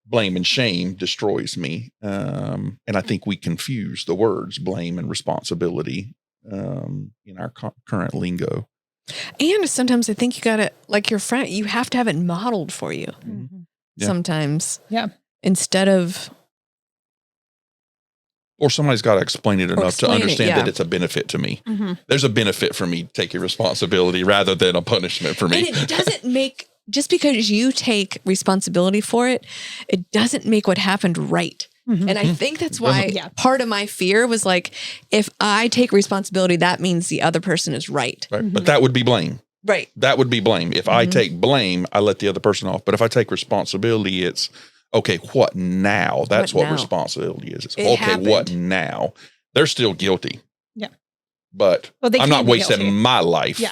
Blame and shame destroys me. And I think we confuse the words blame and responsibility in our current lingo. And sometimes I think you gotta, like your friend, you have to have it modeled for you. Sometimes. Yeah. Instead of. Or somebody's got to explain it enough to understand that it's a benefit to me. There's a benefit for me taking responsibility rather than a punishment for me. And it doesn't make, just because you take responsibility for it, it doesn't make what happened right. And I think that's why part of my fear was like, if I take responsibility, that means the other person is right. But that would be blame. Right. That would be blame. If I take blame, I let the other person off. But if I take responsibility, it's, okay, what now? That's what responsibility is. It's okay, happened. What now? They're still guilty. Yeah. But I'm not wasting my life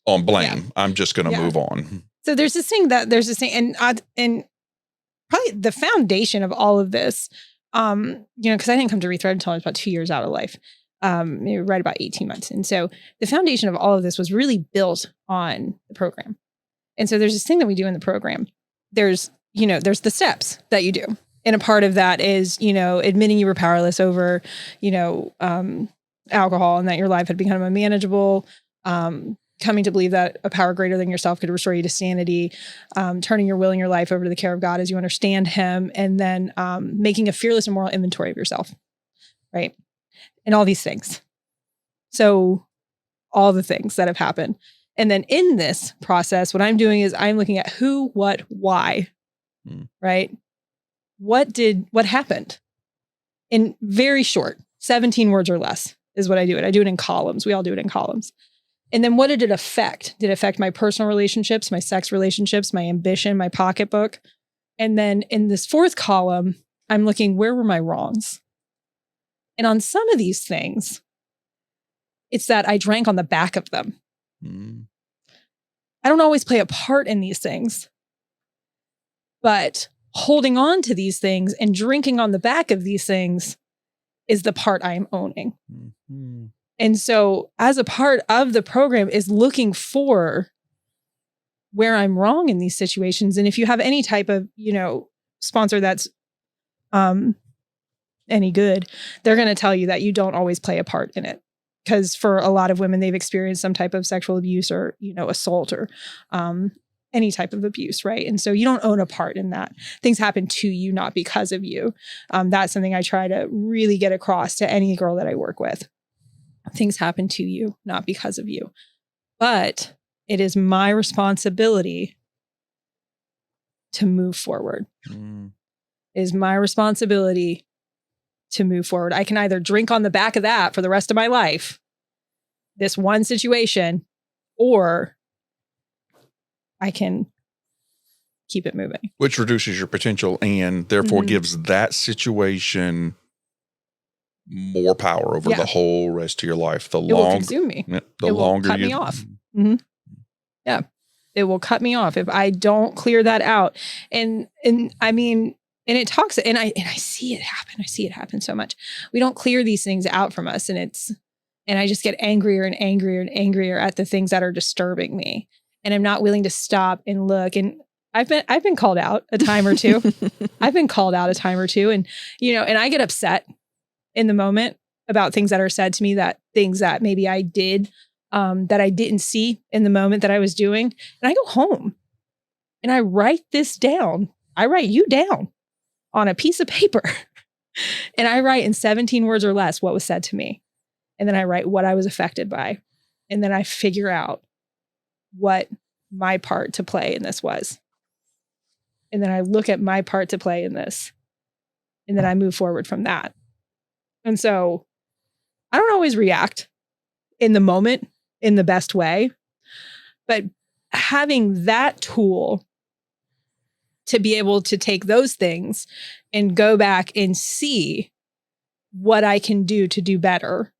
on blame. I'm just going to move on. So there's this thing, and probably the foundation of all of this because I didn't come to Rethread until I was about 2 years out of life, maybe right about 18 months. And so the foundation of all of this was really built on the program. And so there's this thing that we do in the program. There's the steps that you do. And a part of that is, admitting you were powerless over, alcohol and that your life had become unmanageable, coming to believe that a power greater than yourself could restore you to sanity, turning your will and your life over to the care of God as you understand him, and then making a fearless and moral inventory of yourself, right? And all these things. So all the things that have happened. And then in this process, what I'm doing is I'm looking at who, what, why, right? What happened? In very short, 17 words or less is what I do it. I do it in columns. We all do it in columns. And then what did it affect? Did it affect my personal relationships, my sex relationships, my ambition, my pocketbook? And then in this fourth column, I'm looking, where were my wrongs? And on some of these things, it's that I drank on the back of them. I don't always play a part in these things, but holding on to these things and drinking on the back of these things is the part I am owning. And so as a part of the program is looking for where I'm wrong in these situations. And if you have any type of, sponsor that's any good, they're going to tell you that you don't always play a part in it. Because for a lot of women, they've experienced some type of sexual abuse or, assault or any type of abuse, right? And so you don't own a part in that. Things happen to you, not because of you. That's something I try to really get across to any girl that I work with. Things happen to you, not because of you. But it is my responsibility to move forward. It is my responsibility to move forward. I can either drink on the back of that for the rest of my life, this one situation, or I can keep it moving. Which reduces your potential and therefore gives that situation more power over the whole rest of your life. It will consume me. The it longer will cut me off. Yeah. It will cut me off if I don't clear that out. And I mean, and it talks, and I see it happen. I see it happen so much. We don't clear these things out from us. And I just get angrier and angrier and angrier at the things that are disturbing me. And I'm not willing to stop and look. And I've been called out a time or two. I've been called out a time or two. And, and I get upset in the moment about things that are said to me, that things that maybe I did, that I didn't see in the moment that I was doing. And I go home and I write this down. I write you down on a piece of paper. And I write in 17 words or less what was said to me. And then I write what I was affected by. And then I figure out what my part to play in this was. And then I look at my part to play in this. And then I move forward from that. And so I don't always react in the moment in the best way, but having that tool to be able to take those things and go back and see what I can do to do better,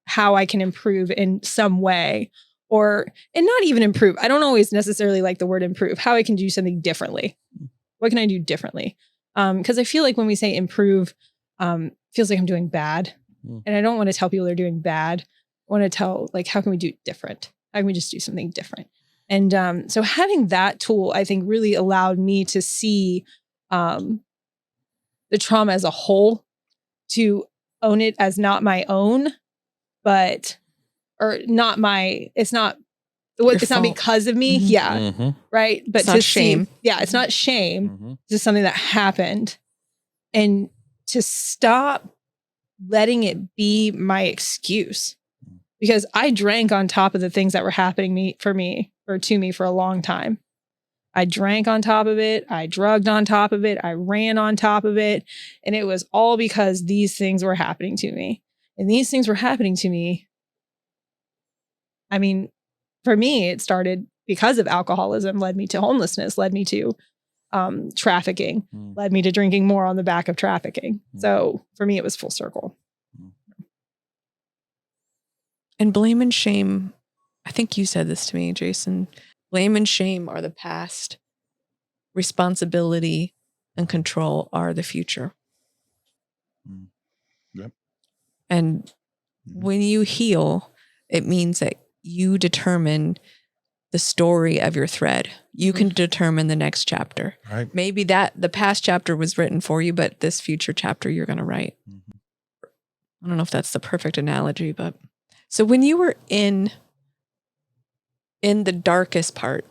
how I can improve in some way, and not even improve. I don't always necessarily like the word improve, how I can do something differently. What can I do differently? Because I feel like when we say improve, feels like I'm doing bad. And I don't want to tell people they're doing bad. I want to tell, how can we do it different? How can we just do something different? And so having that tool, I think, really allowed me to see the trauma as a whole, to own it as not my own, it's not because of me. Yeah. Right. But it's not shame. It's not shame. It's just something that happened. And to stop letting it be my excuse, because I drank on top of the things that were happening to me for a long time. I drank on top of it. I drugged on top of it. I ran on top of it. And it was all because these things were happening to me. And these things were happening to me. I mean, for me, it started because of alcoholism, led me to homelessness, led me to trafficking, led me to drinking more on the back of trafficking. So for me, it was full circle. And blame and shame, I think you said this to me, Jason. Blame and shame are the past. Responsibility and control are the future. Yep. And when you heal, it means that you determine the story of your thread. You can determine the next chapter. Right. Maybe that the past chapter was written for you, but this future chapter you're going to write. I don't know if that's the perfect analogy, but so when you were in the darkest part,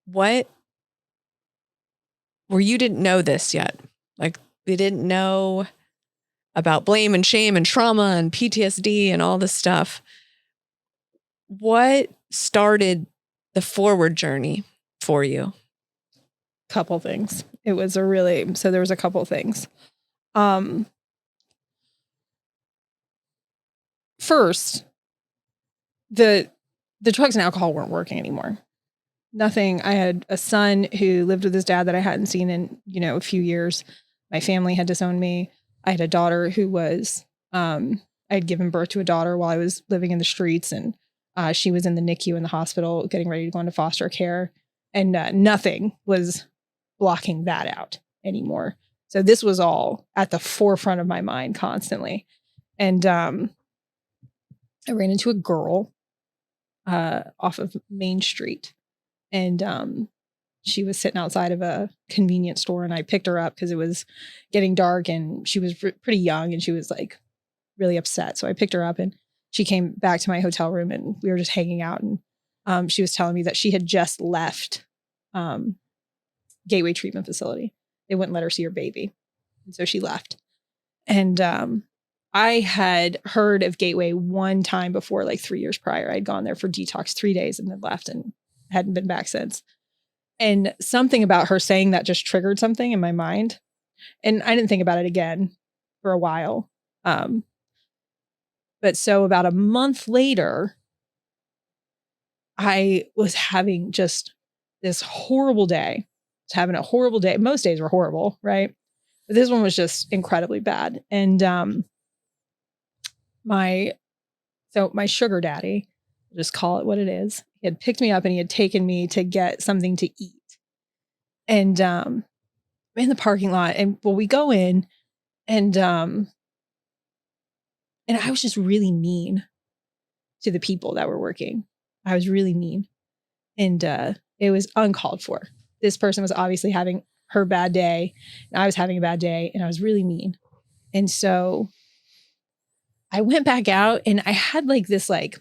what where you didn't know this yet? Like we didn't know about blame and shame and trauma and PTSD and all this stuff. What started the forward journey for you? Couple things. There was a couple things. First, the drugs and alcohol weren't working anymore. Nothing. I had a son who lived with his dad that I hadn't seen in, a few years. My family had disowned me. I had a daughter who was, I had given birth to a daughter while I was living in the streets, and she was in the NICU in the hospital getting ready to go into foster care, and nothing was blocking that out anymore. So this was all at the forefront of my mind constantly. And I ran into a girl off of Main Street, and she was sitting outside of a convenience store, and I picked her up because it was getting dark and she was pretty young and she was like really upset. So I picked her up and she came back to my hotel room and we were just hanging out, and she was telling me that she had just left Gateway Treatment Facility. They wouldn't let her see her baby. And so she left. And I had heard of Gateway one time before, like 3 years prior. I'd gone there for detox 3 days and then left and hadn't been back since. And something about her saying that just triggered something in my mind. And I didn't think about it again for a while. But so about a month later, I was having just this horrible day. I was having a horrible day. Most days were horrible, right? But this one was just incredibly bad. And my sugar daddy, just call it what it is, he had picked me up and he had taken me to get something to eat. And in the parking lot, and we go in, and I was just really mean to the people that were working. I was really mean, and it was uncalled for. This person was obviously having her bad day, and I was having a bad day, and I was really mean. And so I went back out, and I had like this like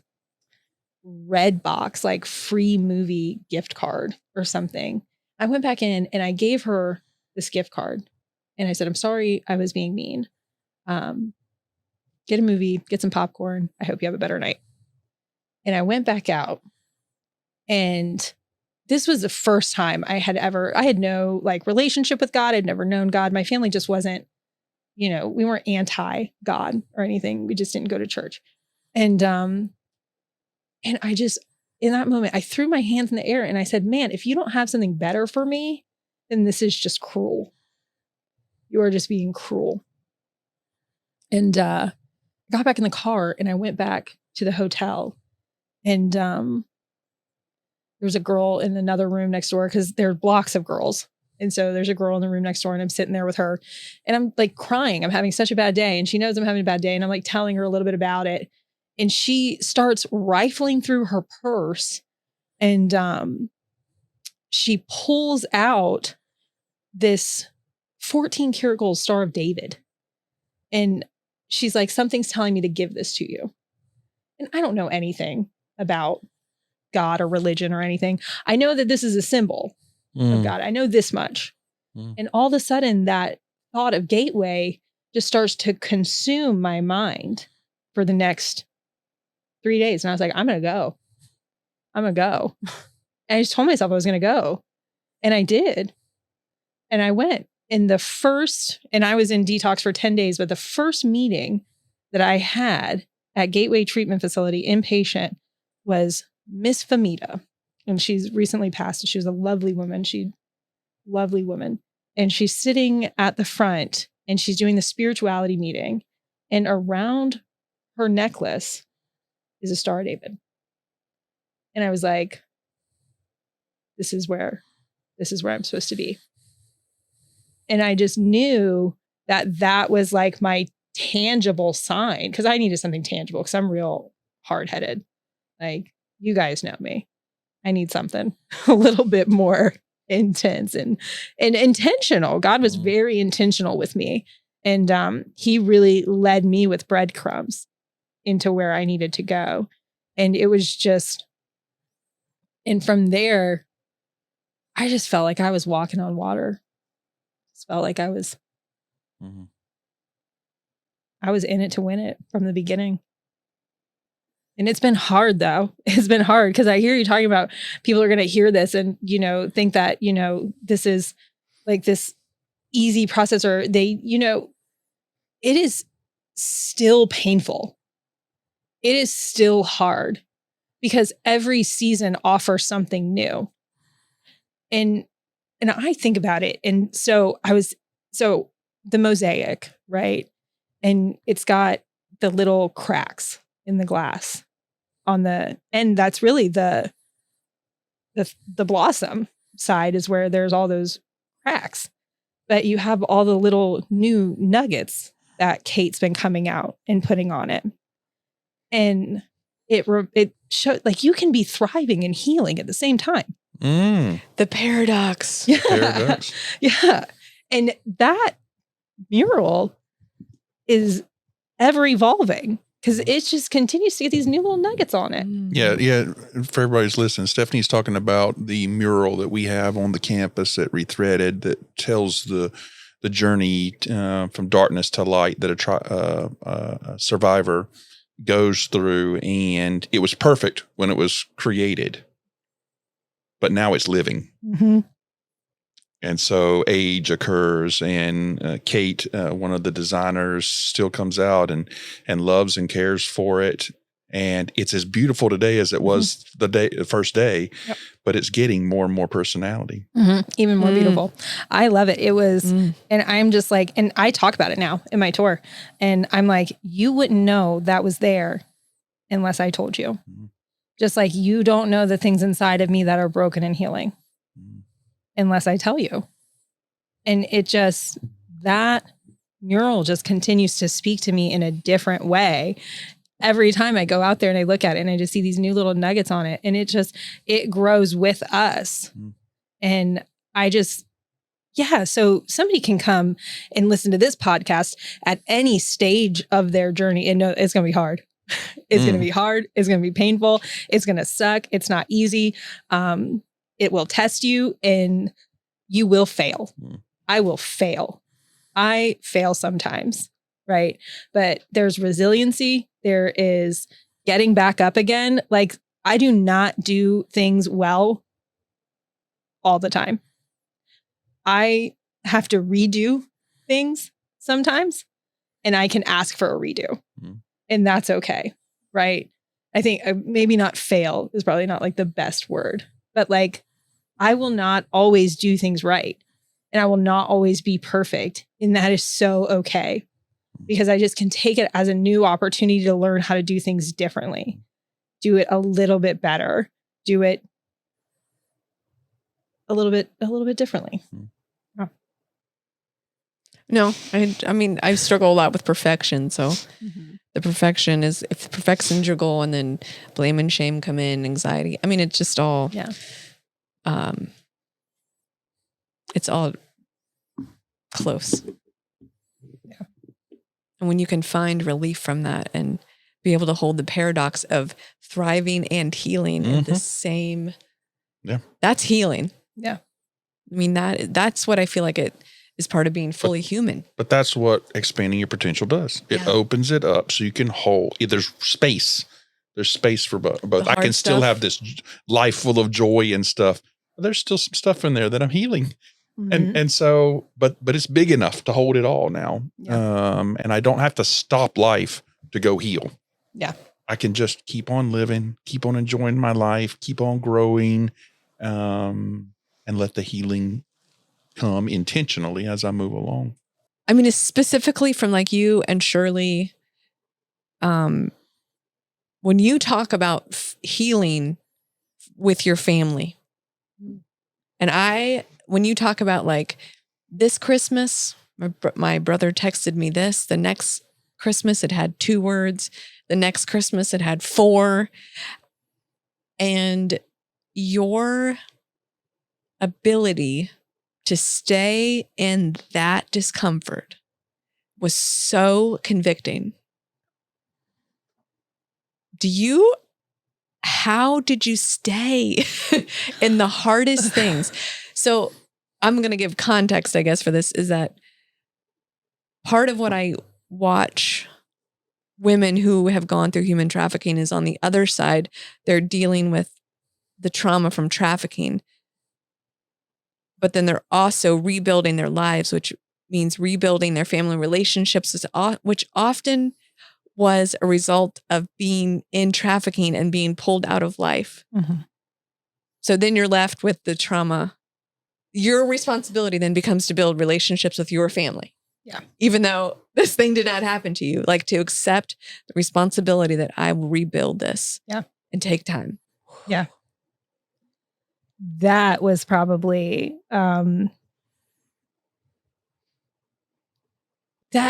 red box, like free movie gift card or something. I went back in and I gave her this gift card, and I said, "I'm sorry, I was being mean. Get a movie, get some popcorn. I hope you have a better night." And I went back out, and this was the first time I had no like relationship with God. I'd never known God. My family just wasn't, we weren't anti-God or anything. We just didn't go to church. And I just, in that moment, I threw my hands in the air and I said, "Man, if you don't have something better for me, then this is just cruel. You are just being cruel." And I got back in the car and I went back to the hotel, and there was a girl in another room next door because there are blocks of girls. And so there's a girl in the room next door, and I'm sitting there with her, and I'm like crying. I'm having such a bad day, and she knows I'm having a bad day, and I'm like telling her a little bit about it. And she starts rifling through her purse, and she pulls out this 14-karat gold Star of David. And she's like, "Something's telling me to give this to you." And I don't know anything about God or religion or anything. I know that this is a symbol of God. I know this much. And all of a sudden that thought of Gateway just starts to consume my mind for the next 3 days. And I was like, I'm going to go. And I just told myself I was going to go. And I did. And I went. And I was in detox for 10 days, but the first meeting that I had at Gateway Treatment Facility inpatient was Miss Famita. And she's recently passed. She was a lovely woman. And she's sitting at the front, and she's doing the spirituality meeting. And around her necklace is a Star of David. And I was like, this is where I'm supposed to be. And I just knew that was like my tangible sign, because I needed something tangible because I'm real hard-headed. Like, you guys know me. I need something a little bit more intense and intentional. God was very intentional with me. And he really led me with breadcrumbs into where I needed to go. And it was just, and from there, I just felt like I was walking on water. Just felt like I was in it to win it from the beginning. And it's been hard though. It's been hard because I hear you talking about people are going to hear this and, you know, think that, you know, this is like this easy process, or they, you know, it is still painful. It is still hard because every season offers something new. And I think about it. And so the mosaic, right? And it's got the little cracks in the glass on the, and that's really the blossom side is where there's all those cracks, but you have all the little new nuggets that Kate's been coming out and putting on it. And it showed like you can be thriving and healing at the same time. The paradox. Yeah. Paradox. Yeah. And that mural is ever evolving because it just continues to get these new little nuggets on it. Yeah. For everybody's listening, Stephanie's talking about the mural that we have on the campus at Rethreaded that tells the journey from darkness to light that a survivor goes through. And it was perfect when it was created, but now it's living. Mm-hmm. And so age occurs, and Kate, one of the designers, still comes out and loves and cares for it. And it's as beautiful today as it was the first day, but it's getting more and more personality. Even more beautiful. I love it. It was, and I'm just like, and I talk about it now in my tour, and I'm like, you wouldn't know that was there unless I told you. Just like you don't know the things inside of me that are broken and healing unless I tell you. And it just, that mural just continues to speak to me in a different way. Every time I go out there and I look at it and I just see these new little nuggets on it, and it grows with us. And I just, so somebody can come and listen to this podcast at any stage of their journey and know it's going to be hard. It's going to be hard. It's going to be painful. It's going to suck. It's not easy. It will test you and you will fail. I will fail. I fail sometimes, right? But there's resiliency. There is getting back up again. Like, I do not do things well all the time. I have to redo things sometimes, and I can ask for a redo. And that's okay, right? I think maybe not fail is probably not like the best word, but like, I will not always do things right. And I will not always be perfect. And that is so okay, because I just can take it as a new opportunity to learn how to do things differently, do it a little bit better, do it a little bit differently. No, I mean, I struggle a lot with perfection. So the perfection is, if perfection's your goal, and then blame and shame come in, anxiety. I mean, it's just all, it's all close. Yeah. And when you can find relief from that and be able to hold the paradox of thriving and healing in the same, that's healing. Yeah. I mean, that's what I feel like it is part of being fully human. But that's what expanding your potential does. It opens it up so you can hold. There's space. There's space for both. I can still have this life full of joy and stuff. But there's still some stuff in there that I'm healing. And so, but it's big enough to hold it all now. And I don't have to stop life to go heal. Yeah. I can just keep on living, keep on enjoying my life, keep on growing, and let the healing come intentionally as I move along. I mean, it's specifically from like you and Shirley, when you talk about healing with your family, and when you talk about like this Christmas, my brother texted me this, the next Christmas, it had 2 words. The next Christmas, it had 4. And your ability to stay in that discomfort was so convicting. How did you stay in the hardest things? So I'm going to give context, I guess, for this is that part of what I watch women who have gone through human trafficking is on the other side, they're dealing with the trauma from trafficking, but then they're also rebuilding their lives, which means rebuilding their family relationships, which often was a result of being in trafficking and being pulled out of life. Mm-hmm. So then you're left with the trauma. Your responsibility then becomes to build relationships with your family. Yeah. Even though this thing did not happen to you, like to accept the responsibility that I will rebuild this. Yeah. And take time. Yeah. That was probably, that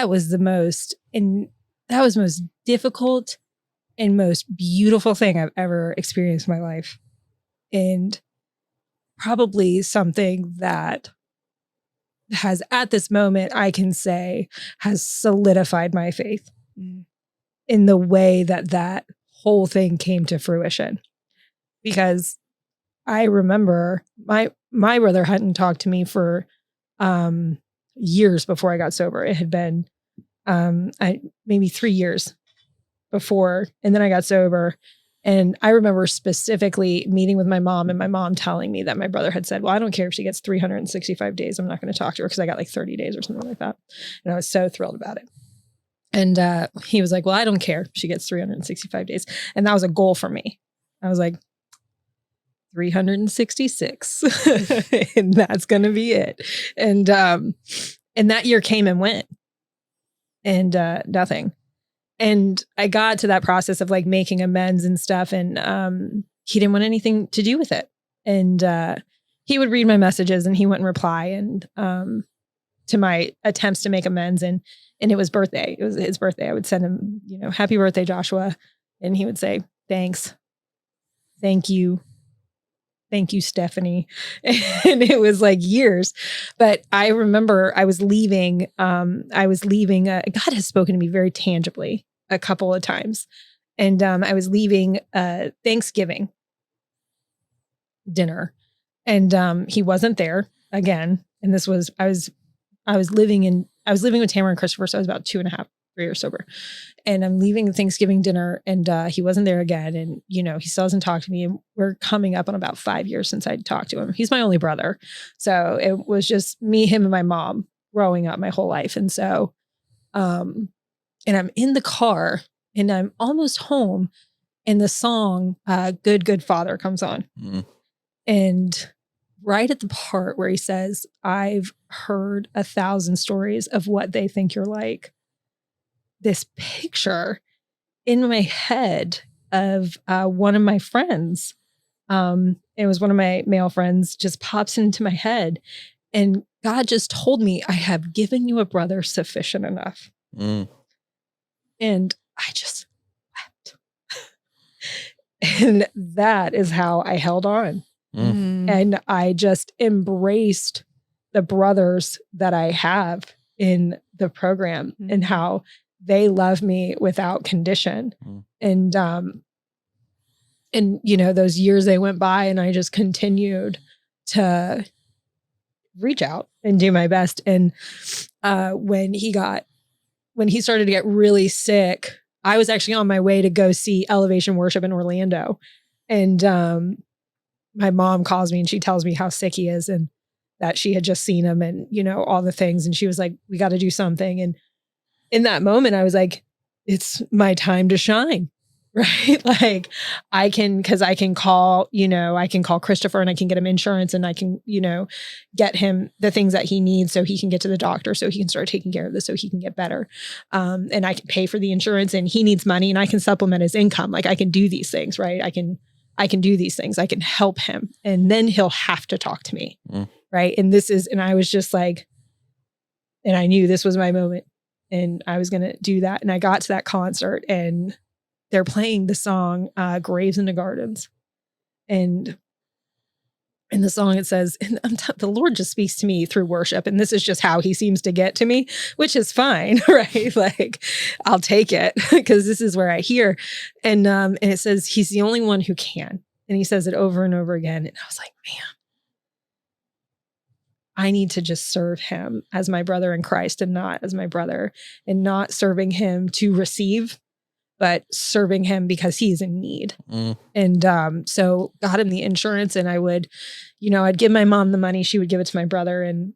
was the most difficult and most beautiful thing I've ever experienced in my life. And probably something that has, at this moment, I can say, has solidified my faith in the way that whole thing came to fruition. Because I remember my brother hadn't talked to me for years before I got sober. It had been maybe 3 years before, and then I got sober. And I remember specifically meeting with my mom and my mom telling me that my brother had said, well, I don't care if she gets 365 days. I'm not going to talk to her because I got like 30 days or something like that. And I was so thrilled about it. And he was like, well, I don't care if she gets 365 days. And that was a goal for me. I was like, 366 and that's going to be it. And that year came and went and nothing. And I got to that process of like making amends and stuff. And he didn't want anything to do with it. And he would read my messages and he wouldn't reply and to my attempts to make amends. And it was birthday. It was his birthday. I would send him, happy birthday, Joshua. And he would say, thanks. Thank you. Thank you, Stephanie. And it was like years. But I remember I was leaving. God has spoken to me very tangibly a couple of times. And I was leaving Thanksgiving dinner. And he wasn't there again. And this was, I was living with Tamara and Christopher. So I was about 2.5, 3 years sober. And I'm leaving Thanksgiving dinner and he wasn't there again. And, he still hasn't talked to me. And we're coming up on about 5 years since I'd talked to him. He's my only brother. So it was just me, him, and my mom growing up my whole life. And so, and I'm in the car and I'm almost home and the song, Good, Good Father comes on. Mm-hmm. And right at the part where he says, I've heard 1,000 stories of what they think you're like. This picture in my head of one of my friends. It was one of my male friends just pops into my head. And God just told me, I have given you a brother sufficient enough. Mm. And I just wept. And that is how I held on. Mm. And I just embraced the brothers that I have in the program and how they love me without condition. And those years they went by and I just continued to reach out and do my best. And when he started to get really sick, I was actually on my way to go see Elevation Worship in Orlando. And my mom calls me and she tells me how sick he is and that she had just seen him and, all the things. And she was like, we got to do something. And in that moment, I was like, it's my time to shine, right? Like I can call Christopher and I can get him insurance and I can, get him the things that he needs so he can get to the doctor, so he can start taking care of this, so he can get better. And I can pay for the insurance and he needs money and I can supplement his income. Like I can do these things, right? I can do these things. I can help him and then he'll have to talk to me. Right. And I was just like, and I knew this was my moment. and I was going to do that. And I got to that concert and they're playing the song Graves into Gardens. And in the song, it says, and the Lord just speaks to me through worship. And this is just how he seems to get to me, which is fine, right? Like, I'll take it because this is where I hear. And it says, he's the only one who can. And he says it over and over again. And I was like, man, I need to just serve him as my brother in Christ and not as my brother, and not serving him to receive, but serving him because he's in need. And so got him the insurance, and I would, I'd give my mom the money. She would give it to my brother, and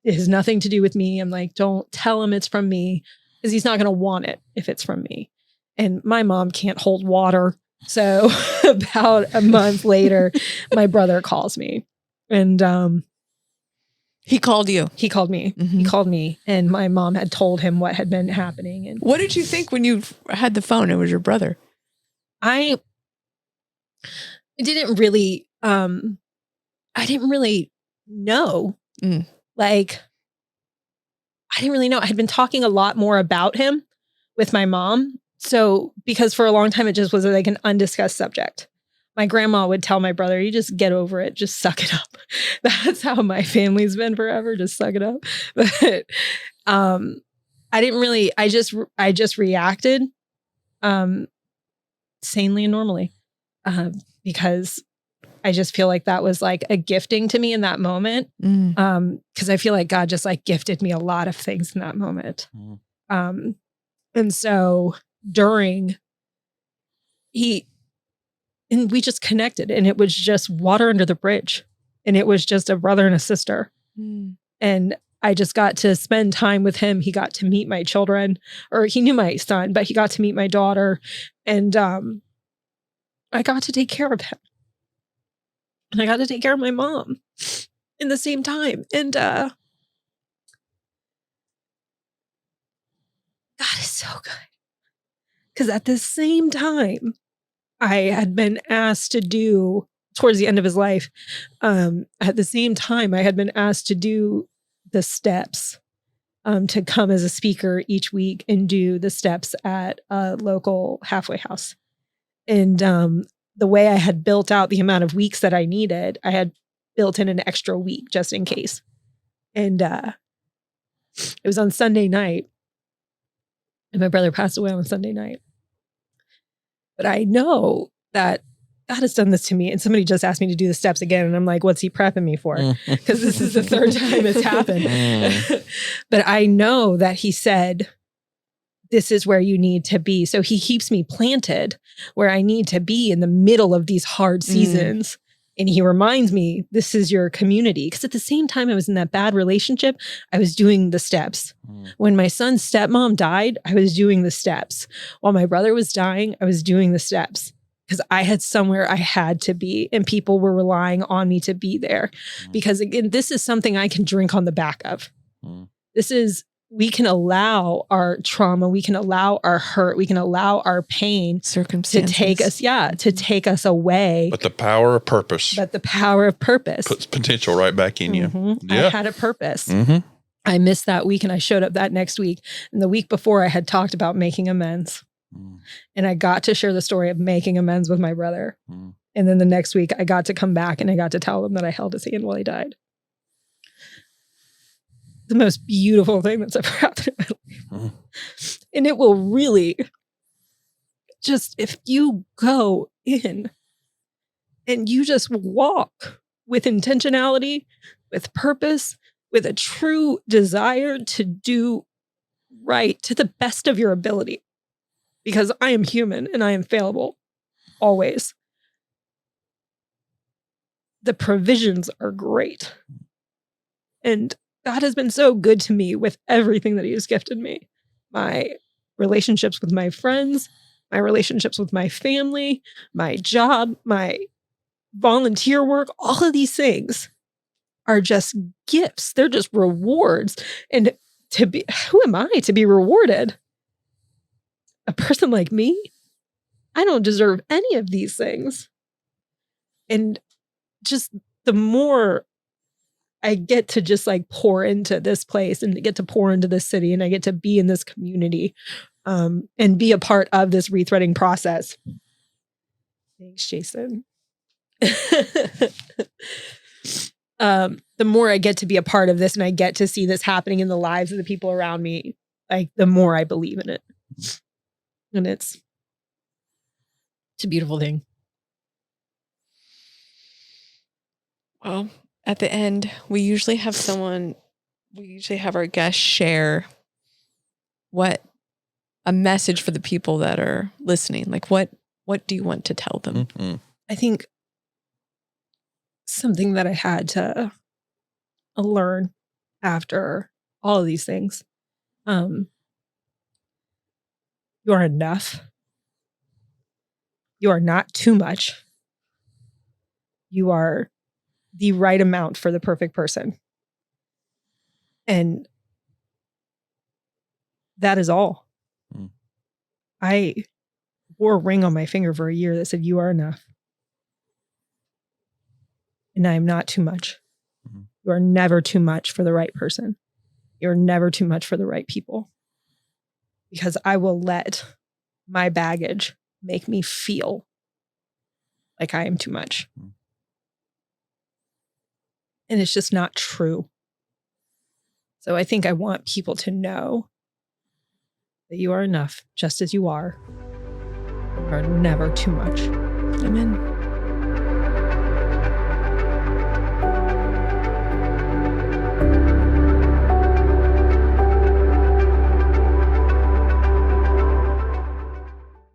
it has nothing to do with me. I'm like, don't tell him it's from me, because he's not going to want it if it's from me. And my mom can't hold water. So about a month later, my brother calls me, and he called you. He called me. Mm-hmm. He called me, and my mom had told him what had been happening. And what did you think when you had the phone? It was your brother. I didn't really know. Like, I didn't really know. I had been talking a lot more about him with my mom. So, because for a long time, it just was like an undiscussed subject. My grandma would tell my brother, you just get over it. Just suck it up. That's how my family's been forever. Just suck it up. But I didn't really, I just reacted sanely and normally because I just feel like that was like a gifting to me in that moment. Because I feel like God just like gifted me a lot of things in that moment. And so and we just connected, and it was just water under the bridge, and it was just a brother and a sister. And I just got to spend time with him. He got to meet my children, or he knew my son, but he got to meet my daughter, and I got to take care of him, and I got to take care of my mom in the same time. And God is so good, because at the same time, I had been asked to do, towards the end of his life, at the same time, I had been asked to do the steps, to come as a speaker each week and do the steps at a local halfway house. And the way I had built out the amount of weeks that I needed, I had built in an extra week just in case. And it was on Sunday night, and my brother passed away on Sunday night. But I know that God has done this to me. And somebody just asked me to do the steps again. And I'm like, what's he prepping me for? Because this is the third time it's happened. But I know that he said, this is where you need to be. So he keeps me planted where I need to be in the middle of these hard seasons. And he reminds me, this is your community. Because at the same time I was in that bad relationship, I was doing the steps. When my son's stepmom died, I was doing the steps. While my brother was dying, I was doing the steps. Because I had somewhere I had to be, and people were relying on me to be there. Because again, this is something I can drink on the back of. We can allow our trauma, we can allow our hurt, we can allow our pain circumstances to take us away. But the power of purpose. Puts potential right back in you. Yeah. I had a purpose. I missed that week, and I showed up that next week. And the week before, I had talked about making amends. And I got to share the story of making amends with my brother. And then the next week, I got to come back, and I got to tell him that I held his hand while he died. The most beautiful thing that's ever happened in my life. And it will really just, if you go in and you just walk with intentionality, with purpose, with a true desire to do right to the best of your ability, because I am human and I am fallible always. The provisions are great. And God has been so good to me with everything that he has gifted me. My relationships with my friends, my relationships with my family, my job, my volunteer work, all of these things are just gifts. They're just rewards. And who am I to be rewarded? A person like me? I don't deserve any of these things. And just the more I get to just like pour into this place and get to pour into this city, and I get to be in this community and be a part of this rethreading process. Thanks, Jason. The more I get to be a part of this and I get to see this happening in the lives of the people around me, like the more I believe in it. And it's a beautiful thing. Well, at the end, we usually have our guests share a message for the people that are listening. Like what do you want to tell them? Mm-hmm. I think something that I had to learn after all of these things. You are enough. You are not too much. You are the right amount for the perfect person. And that is all. Mm. I wore a ring on my finger for a year that said, you are enough. And I am not too much. Mm-hmm. You are never too much for the right person. You're never too much for the right people. Because I will let my baggage make me feel like I am too much. Mm. And it's just not true. So I think I want people to know that you are enough just as you are. You are never too much. Amen.